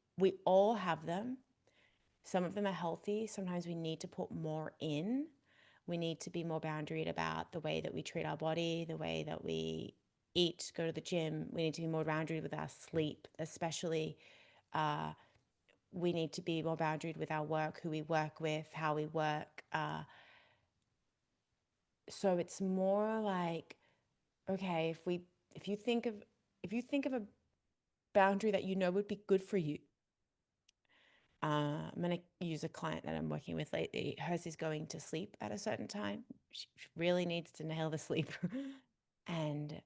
all have them. Some of them are healthy. Sometimes we need to put more in. We need to be more boundaried about the way that we treat our body, the way that we eat, go to the gym. We need to be more boundaried with our sleep, especially. Uh, we need to be more boundaried with our work, who we work with, how we work. So it's more like, okay, if you think of if you think of a boundary that you know would be good for you. I'm going to use a client that I'm working with lately. Hers is going to sleep at a certain time. She really needs to nail the sleep. And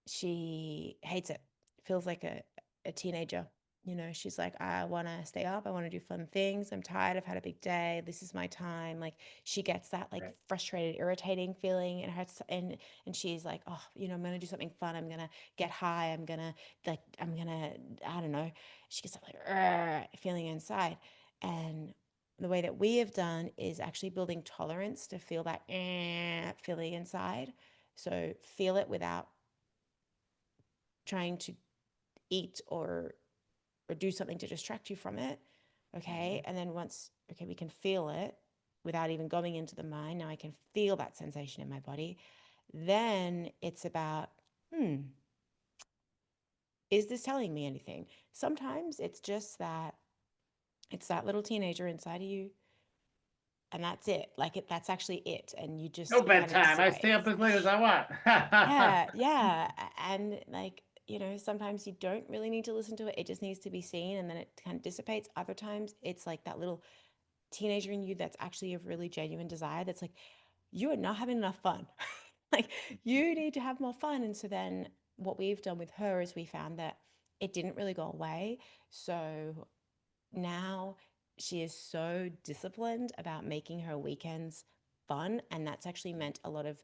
she hates it. Feels like a teenager. You know, she's like, I want to stay up. I want to do fun things. I'm tired. I've had a big day. This is my time. Like she gets that like Right. frustrated, irritating feeling in her, and she's like, oh, I'm gonna do something fun. I'm gonna get high. I'm gonna, I don't know. She gets that like feeling inside, and the way that we have done is actually building tolerance to feel that feeling inside. So feel it without trying to eat or do something to distract you from it. Okay. Mhm. And then once, okay, we can feel it without even going into the mind. Now I can feel that sensation in my body. Then it's about, hmm, Is this telling me anything? Sometimes it's just that it's that little teenager inside of you, and that's it. Like that's actually it. And you No just, it kind of bedtime. I stay up dissipates. as late as I want. Yeah, yeah. And like, sometimes you don't really need to listen to it. It just needs to be seen and then it kind of dissipates. Other times it's like that little teenager in you that's actually a really genuine desire that's like, you are not having enough fun. Like, you need to have more fun. And so then what we've done with her is we found that it didn't really go away. So now she is so disciplined about making her weekends fun. And that's actually meant a lot of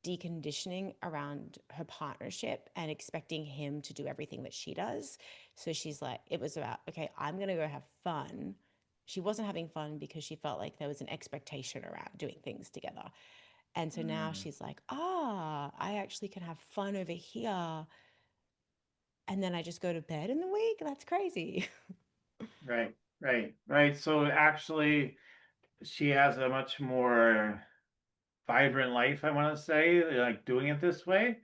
deconditioning around her partnership and expecting him to do everything that she does. So she's like, it was about, okay, I'm going to go have fun. She wasn't having fun because she felt like there was an expectation around doing things together. And so now Mm, she's like, I actually can have fun over here. And then I just go to bed in the week. That's crazy. right, right. So actually, she has a much more vibrant life, I want to say, like doing it this way.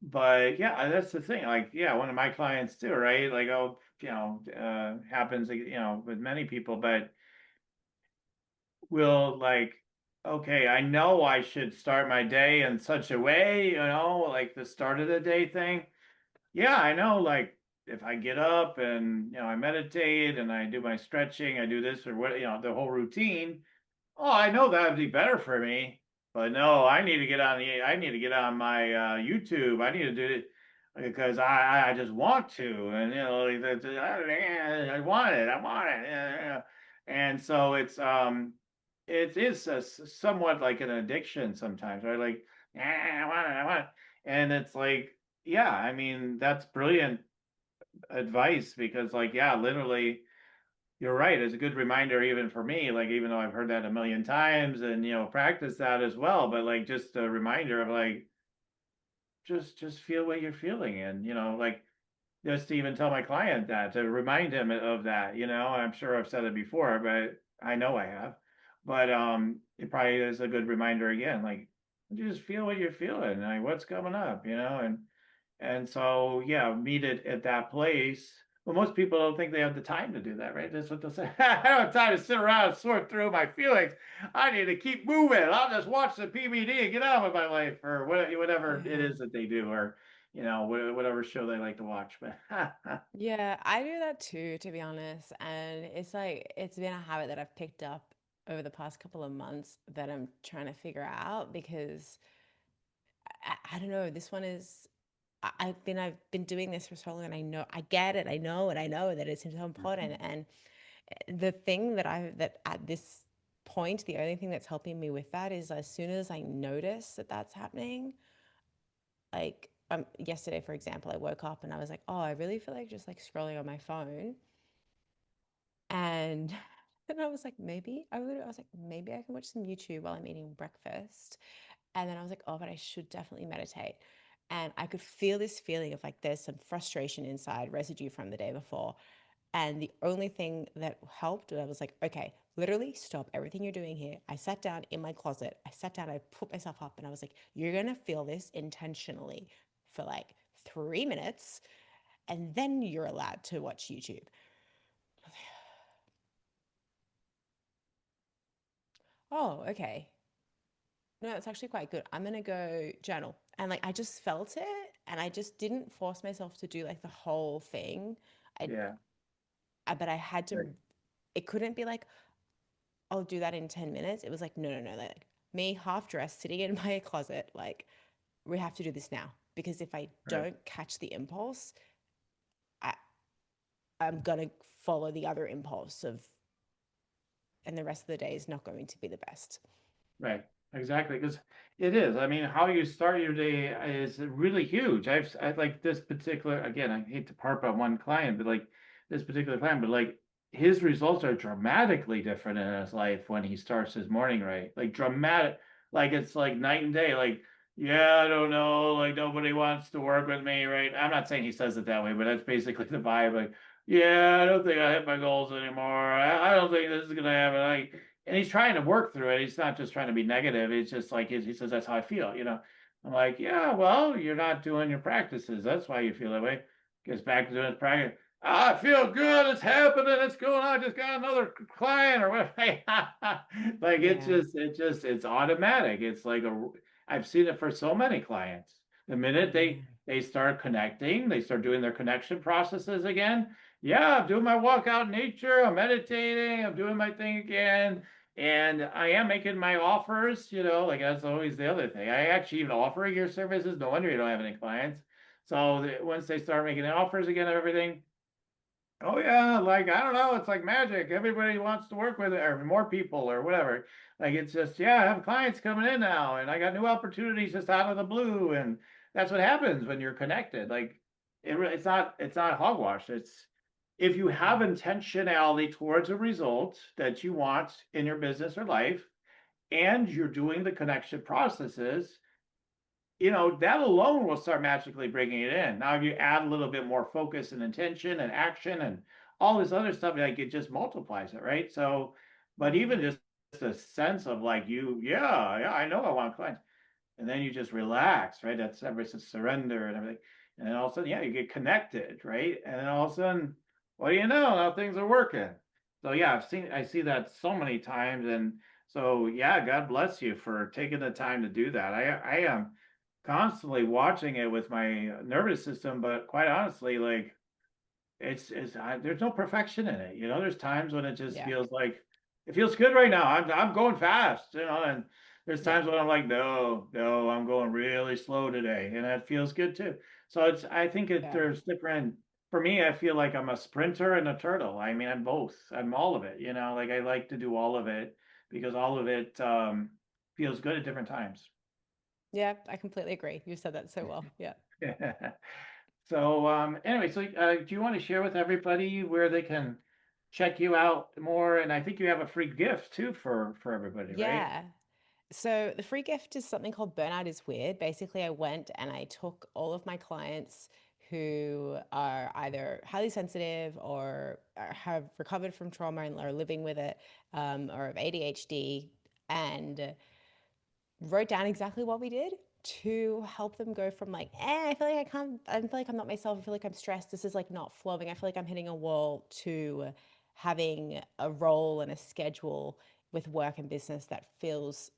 But yeah, that's the thing. Like, yeah, one of my clients too, right? Like, oh, happens, with many people, but will like, okay, I know I should start my day in such a way, like the start of the day thing. Yeah, I know, like if I get up and, I meditate and I do my stretching, I do this or what, the whole routine. Oh, I know that would be better for me, but no, I need to get on my YouTube. I need to do it because I just want to, and like, I want it, I want it, yeah. And so it is somewhat like an addiction sometimes, right? Like, I want it, I want it, and it's like, yeah, I mean that's brilliant advice because, like, yeah, literally you're right. It's a good reminder even for me, like even though I've heard that a million times and practice that as well, but like just a reminder of like just feel what you're feeling and like just to even tell my client that to remind him of that, I'm sure I've said it before, but I know I have. But it probably is a good reminder again, like just feel what you're feeling, like what's coming up, and so, yeah, meet it at that place. Well, most people don't think they have the time to do that, right? That's what they'll say. I don't have time to sit around and sort through my feelings. I need to keep moving. I'll just watch the PBD and get on with my life, or whatever it Yeah. is that they do, or whatever show they like to watch. But Yeah, I do that too, to be honest. And it's like, it's been a habit that I've picked up over the past couple of months that I'm trying to figure out because I don't know, this one is, I've been doing this for so long and I know, I get it, I know, and I know that it's so important. And the thing that at this point, the only thing that's helping me with that is as soon as I notice that that's happening, like yesterday, for example, I woke up and I was like, oh, I really feel like just like scrolling on my phone. And then I was like, I was like, maybe I can watch some YouTube while I'm eating breakfast. And then I was like, oh, but I should definitely meditate. And I could feel this feeling of like there's some frustration inside, residue from the day before. And the only thing that helped, I was like, okay, literally stop everything you're doing here. I sat down in my closet. I sat down, I put myself up, and I was like, you're going to feel this intentionally for like 3 minutes, and then you're allowed to watch YouTube. Oh, okay. No, it's actually quite good. I'm gonna go journal. And like I just felt it and I just didn't force myself to do like the whole thing. I, yeah, but I had to, right, it couldn't be like, I'll do that in 10 minutes. It was like, no, no, no. Like me half dressed sitting in my closet, like, we have to do this now. Because if I right. don't catch the impulse, I, I'm gonna follow the other impulse of, and the rest of the day is not going to be the best. Right. Exactly. Because it is. I mean, how you start your day is really huge. I like this particular, again, I hate to harp on one client, but like this particular client, but like his results are dramatically different in his life when he starts his morning right. Like dramatic, like it's like night and day. Like, yeah, I don't know, like nobody wants to work with me, right? I'm not saying he says it that way, but that's basically the vibe. Like, yeah, I don't think I hit my goals anymore. I don't think this is gonna happen. Like, and he's trying to work through it. He's not just trying to be negative. It's just like he says, that's how I feel. I'm like, yeah, well, you're not doing your practices. That's why you feel that way. gets back to doing his practice. I feel good. It's happening. It's going on. I just got another client or what. Like Yeah. it's automatic. It's like I've seen it for so many clients. The minute Yeah. they start connecting, they start doing their connection processes again. Yeah, I'm doing my walk out in nature. I'm meditating. I'm doing my thing again. And I am making my offers, like that's always the other thing. I actually even offering your services. No wonder you don't have any clients. So once they start making the offers again and everything, oh yeah, like I don't know, it's like magic. Everybody wants to work with it, or more people, or whatever. Like it's just, yeah, I have clients coming in now, and I got new opportunities just out of the blue, and that's what happens when you're connected. Like it's not hogwash. It's if you have Yeah. intentionality towards a result that you want in your business or life, and you're doing the connection processes, that alone will start magically bringing it in. Now, if you add a little bit more focus and intention and action and all this other stuff, like it just multiplies it, right? So, but even Yeah. just a sense of like yeah, I know I want clients, and then you just relax, right? That's everything, surrender and everything, and then all of a sudden, yeah, you get connected, right? And then all of a sudden, what do you know? Now things are working. So yeah, I see that so many times, and so yeah, God bless you for taking the time to do that. I am constantly watching it with my nervous system, but quite honestly, like there's no perfection in it. There's times when it just Yeah. feels like it feels good right now. I'm going fast, and there's Yeah. times when I'm like, no, I'm going really slow today, and that feels good too. So I think Yeah. there's different. For me, I feel like I'm a sprinter and a turtle. I mean, I'm both. I'm all of it. Like I like to do all of it because all of it feels good at different times. Yeah. I completely agree. You said that so well. Yeah. So anyway, so do you want to share with everybody where they can check you out more? And I think you have a free gift too for everybody, right? Yeah. So the free gift is something called Burnout is Weird. Basically, I went and I took all of my clients who are either highly sensitive or have recovered from trauma and are living with it, or have ADHD, and wrote down exactly what we did to help them go from like, I feel like I can't, I feel like I'm not myself. I feel like I'm stressed. This is like not flowing. I feel like I'm hitting a wall to having a role and a schedule with work and business that feels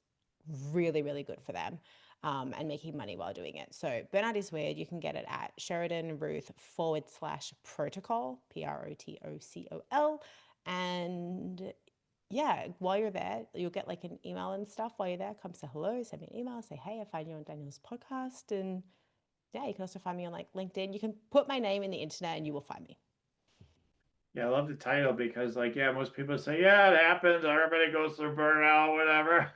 really, really good for them, and making money while doing it. So Burnout is Weird. You can get it at Sheridan Ruth /protocol, PROTOCOL. And yeah, while you're there, you'll get like an email and stuff while you're there. Come say hello, send me an email, say, hey, I find you on Daniel's podcast. And yeah, you can also find me on like LinkedIn. You can put my name in the internet and you will find me. Yeah, I love the title because, like, yeah, most people say, yeah, it happens. Everybody goes through burnout, whatever.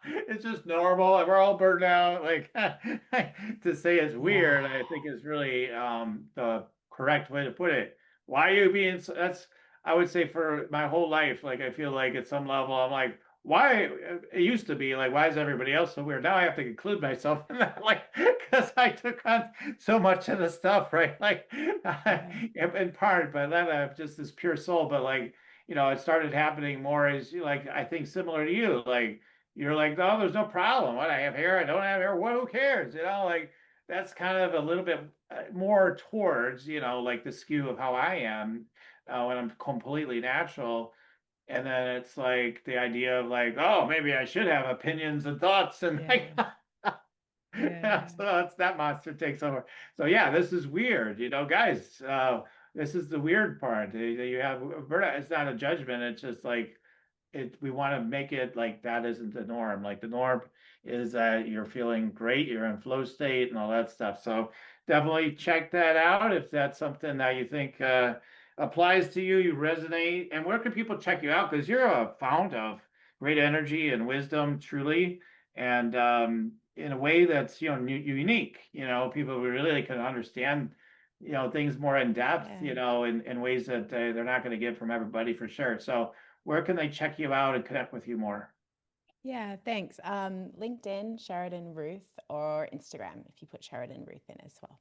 It's just normal. We're all burned out. Like, to say it's Yeah. weird, I think is really the correct way to put it. Why are you being that's, I would say for my whole life, like, I feel like at some level, I'm like, why? It used to be like, why is everybody else so weird? Now I have to include myself in that, like, because I took on so much of the stuff, right? Like, Yeah. in part, but then I'm just this pure soul. But like, it started happening more as like I think similar to you. Like you're like, oh, there's no problem. What I have hair, I don't have hair. What? Who cares? Like that's kind of a little bit more towards like the skew of how I am when I'm completely natural. And then it's like the idea of like, oh, maybe I should have opinions and thoughts and like Yeah. Yeah. so that's that monster takes over. So yeah, this is weird, guys. This is the weird part. You have burnout. It's not a judgment. It's just like we want to make it like that isn't the norm. Like the norm is that you're feeling great, you're in flow state and all that stuff. So definitely check that out if that's something that you think applies to you, you resonate. And where can people check you out? Because you're a fount of great energy and wisdom, truly, and in a way that's unique. People really can understand things more in depth, Yeah. in ways that they're not going to get from everybody for sure. So where can they check you out and connect with you more? Yeah, thanks. LinkedIn, Sheridan Ruth, or Instagram, if you put Sheridan Ruth in as well.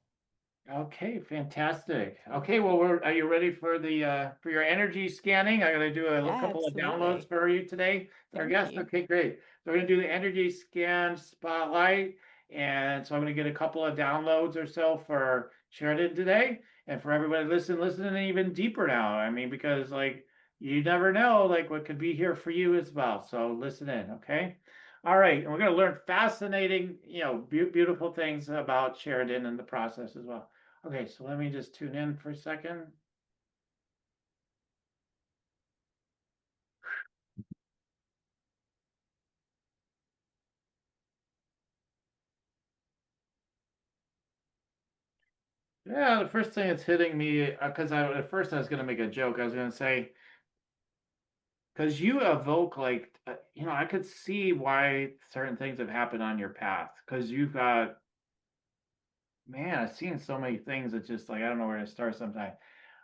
Okay, fantastic. Okay, well, are you ready for your energy scanning? I'm going to do a Yeah, couple of downloads absolutely. for you today, our Thank guest. you. Okay, great. So we're going to do the energy scan spotlight, and so I'm going to get a couple of downloads or so for Sheridan today. And for everybody listening even deeper now. I mean, because like you never know like what could be here for you as well. So listen in, okay? All right, and we're going to learn fascinating, beautiful things about Sheridan and the process as well. Okay, so let me just tune in for a second. Yeah, the first thing that's hitting me, because at first I was going to make a joke. I was going to say, because you evoke like, I could see why certain things have happened on your path. Because you've got, man, I've seen so many things that just like I don't know where to start sometimes.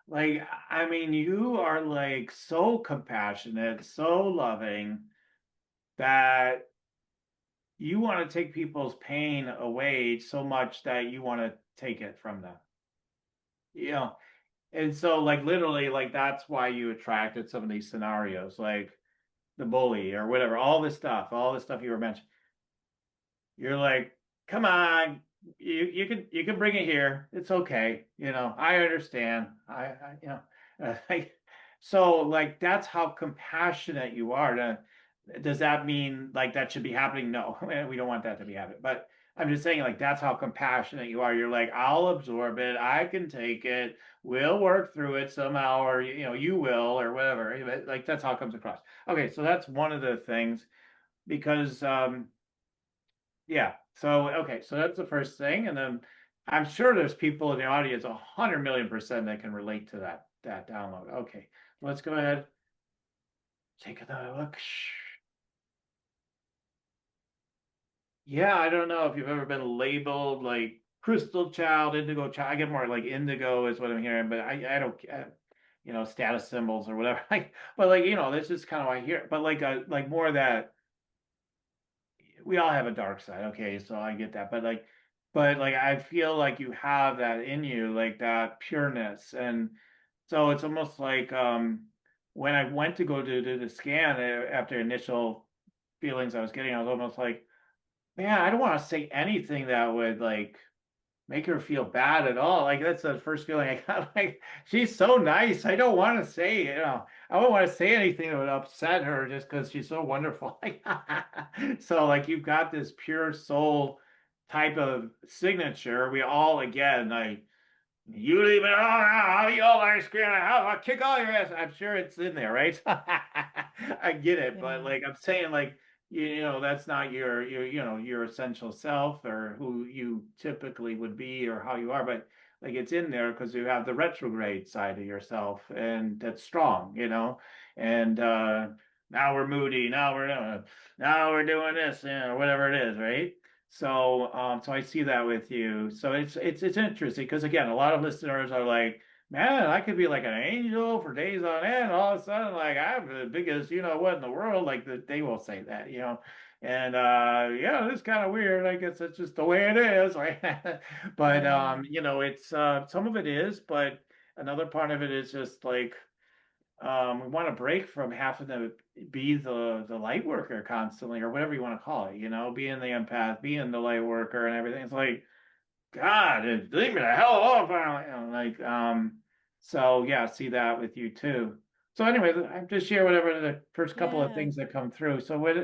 Like, I mean, you are like so compassionate, so loving that you want to take people's pain away so much that you want to take it from them. You know, and so like literally like that's why you attracted some of these scenarios, like the bully or whatever, all this stuff you were mentioning. You're like, come on, you can bring it here. It's okay. I understand. Like, so like that's how compassionate you are. Does that mean like that should be happening? No, we don't want that to be happening. But I'm just saying like that's how compassionate you are. You're like, I'll absorb it. I can take it. We'll work through it somehow, or you will, or whatever. Like that's how it comes across. Okay, so that's one of the things because yeah. So okay, so that's the first thing, and then I'm sure there's people in the audience 100 million% that can relate to that download. Okay, let's go ahead, take another look. Yeah, I don't know if you've ever been labeled like crystal child, indigo child. I get more like indigo is what I'm hearing, but I don't status symbols or whatever. But like that's just kind of what I hear. But like more that we all have a dark side. Okay, so I get that. But like I feel like you have that in you, like that pureness. And so it's almost like when I went to go do the scan after initial feelings I was getting, I was almost like, man, I don't want to say anything that would like make her feel bad at all. Like that's the first feeling I got. Like she's so nice. I don't want to say, I don't want to say anything that would upset her just because she's so wonderful. So like you've got this pure soul type of signature. We all again like you leave it all out. You all are screaming, I'll kick all your ass. I'm sure it's in there, right? I get it, but Yeah. like I'm saying, like that's not your essential self or who you typically would be or how you are, but like it's in there because you have the retrograde side of yourself, and that's strong, and now we're moody, now we're doing this, whatever it is, right? So I see that with you. So it's interesting because again, a lot of listeners are like, man, I could be like an angel for days on end. All of a sudden, like I'm the biggest, what in the world. Like they will say that. And yeah, it's kind of weird. I guess it's just the way it is, right? But Yeah. it's some of it is, but another part of it is just like we want to break from having to be the light worker constantly or whatever you want to call it, being the empath, being the light worker and everything. It's like, God, leave me the hell alone. So yeah, see that with you too. So anyway, I just share whatever the first couple of Yeah. things that come through. So what,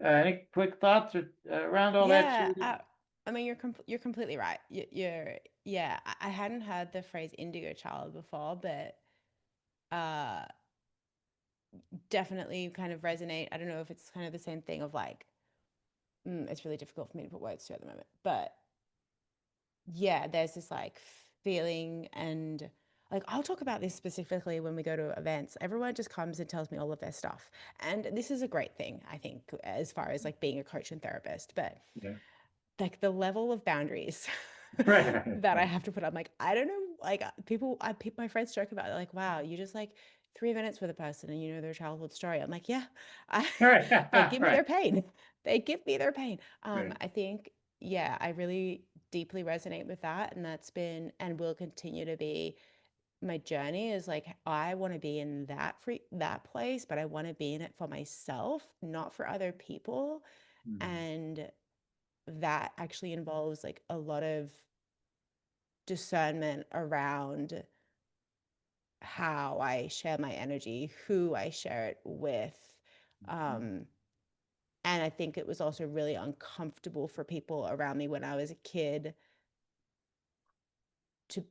any quick thoughts around all that, Yeah. Sheridan? I mean, you're completely right. Yeah. I hadn't heard the phrase indigo child before, but uh, definitely kind of resonate. I don't know if it's kind of the same thing of like, it's really difficult for me to put words to at the moment, but yeah, there's this like feeling and like I'll talk about this specifically when we go to events. Everyone just comes and tells me all of their stuff. And this is a great thing, I think, as far as like being a coach and therapist. But Yeah. like the level of boundaries Right, right, that I right, have to put up, like I don't know, like my friends joke about it, like, wow, you just like 3 minutes with a person and you know their childhood story. I'm like, yeah, I, right, they give me right, their pain. They give me their pain. right. I think, yeah, I really deeply resonate with that, and that's been and will continue to be my journey. Is like I want to be in that place, but I want to be in it for myself, not for other people, Mhm. and that actually involves like a lot of discernment around how I share my energy, who I share it with. Um, and I think it was also really uncomfortable for people around me when I was a kid to,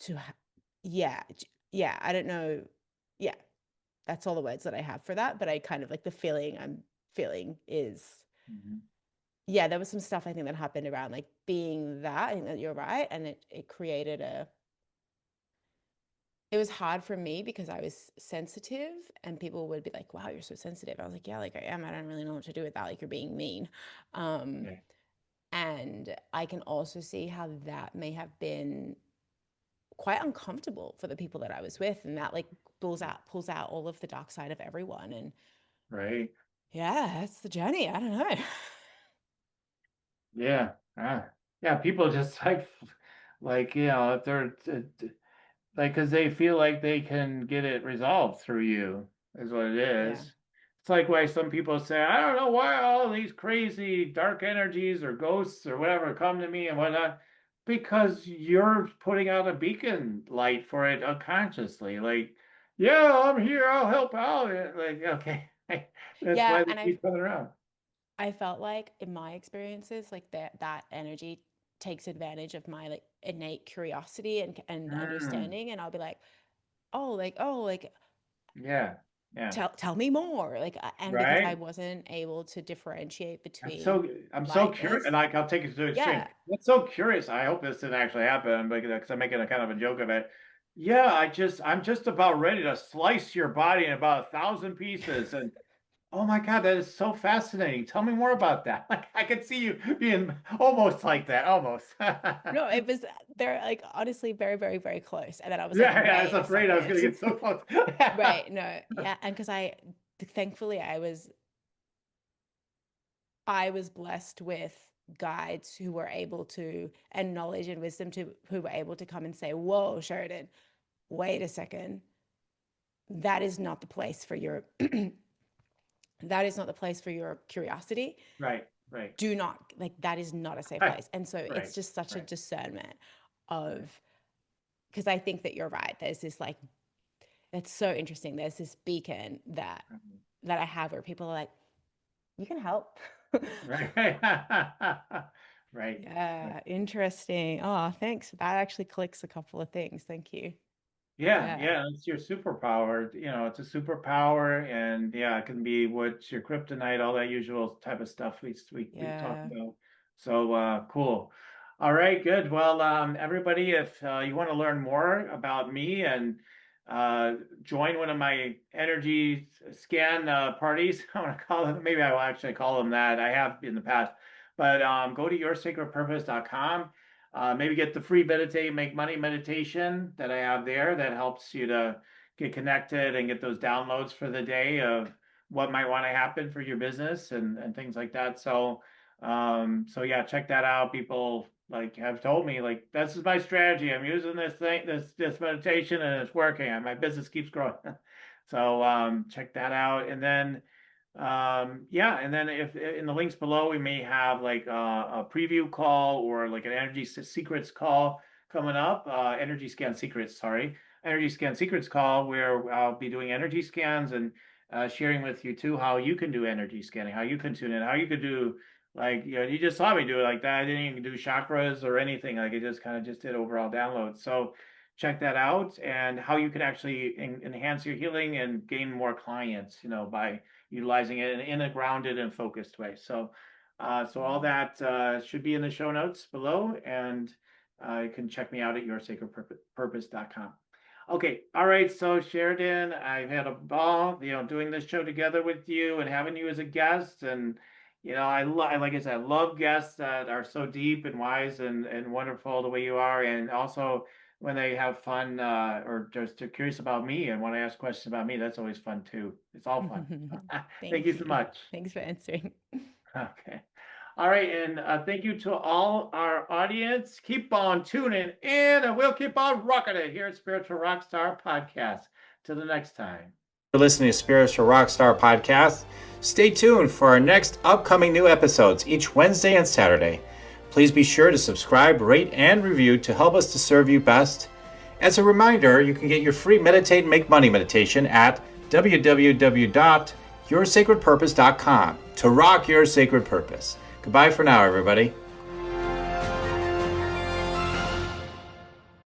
to, yeah, yeah, I don't know. Yeah, that's all the words that I have for that. But I kind of like the feeling I'm feeling is, Mhm. yeah, there was some stuff I think that happened around like being that. I think that you're right. And it created it was hard for me because I was sensitive and people would be like, wow, you're so sensitive. I was like, yeah, like I am. I don't really know what to do with that. Like you're being mean. Um, Yeah. and I can also see how that may have been quite uncomfortable for the people that I was with. And that like pulls out all of the dark side of everyone. And Right. yeah, that's the journey. I don't know. Yeah. Yeah. People just like, if they're like, because they feel like they can get it resolved through you, is what it Yeah. is. It's like why some people say, I don't know why all these crazy dark energies or ghosts or whatever come to me and whatnot, because you're putting out a beacon light for it unconsciously. Like, yeah, I'm here, I'll help out. Like, okay, that's Yeah. why they And keep coming around. I felt like in my experiences, like that energy takes advantage of my like innate curiosity and Mm, understanding. And I'll be oh, like yeah, yeah. tell me more. Like and because I Right. wasn't able to differentiate I'm between so I'm so curious, lightness. and like I'll take it to the extreme. Yeah. That's so curious. I hope this didn't actually happen, because I'm making a kind of a joke of it. Yeah, I'm just about ready to slice your body in about 1,000 pieces, and oh my God, that is so fascinating. Tell me more about that. Like I could see you being almost like that, almost. No, it was they're like honestly very, very, very close. And then I was like, Yeah, I was wait a afraid I was going to second. get so close. Right. No. Yeah. And because thankfully I was blessed with guides who were able to, and knowledge and wisdom to, who were able to come and say, whoa, Sheridan, wait a second. That is not the place for your, that is not the place for your curiosity. Right, right, Do not, like, that is not a safe right, place. And so it's right, just such a right, discernment right. of, because I think that you're right. There's this like, that's so interesting. There's this beacon that I have where people are like, you can help. Right. Right. Right. Yeah, interesting. Oh, thanks. That actually clicks a couple of things. Thank you. Yeah, Yeah, yeah, it's your superpower. It's a superpower, and yeah, it can be what's your kryptonite, all that usual type of stuff we talked yeah. about. So cool. All right, good. Well, everybody, if you want to learn more about me and join one of my energy scan parties, I want to call them. Maybe I will actually call them that. I have in the past, but go to yoursacredpurpose.com. Maybe get the free meditate, make money meditation that I have there that helps you to get connected and get those downloads for the day of what might want to happen for your business and things like that. So yeah, check that out. People like have told me like this is my strategy. I'm using this thing, this meditation, and it's working. And my business keeps growing. So check that out. And then yeah, and then if in the links below, we may have like a preview call or like an energy secrets call coming up. Energy scan secrets, sorry, energy scan secrets call where I'll be doing energy scans and sharing with you too how you can do energy scanning, how you can tune in, how you could do like you just saw me do it like that. I didn't even do chakras or anything. Like it just kind of just did overall downloads. So check that out and how you can actually enhance your healing and gain more clients, by utilizing it in a grounded and focused way. So all Mm. that should be in the show notes below, and you can check me out at yoursacredpurpose.com. Okay, all right. So Sheridan, I've had a ball, doing this show together with you and having you as a guest, and like I said, I love guests that are so deep and wise and wonderful the way you are, and also when they have fun or just curious about me and want to ask questions about me, that's always fun too. It's all fun. Thank you Thank so you. much. Thanks for answering. Okay. All right. And thank you to all our audience. Keep on tuning in and we'll keep on rocking it here at Spiritual Rockstar Podcast. Till the next time. You're listening to Spiritual Rockstar Podcast. Stay tuned for our next upcoming new episodes each Wednesday and Saturday. Please be sure to subscribe, rate, and review to help us to serve you best. As a reminder, you can get your free Meditate and Make Money meditation at www.yoursacredpurpose.com to rock your sacred purpose. Goodbye for now, everybody.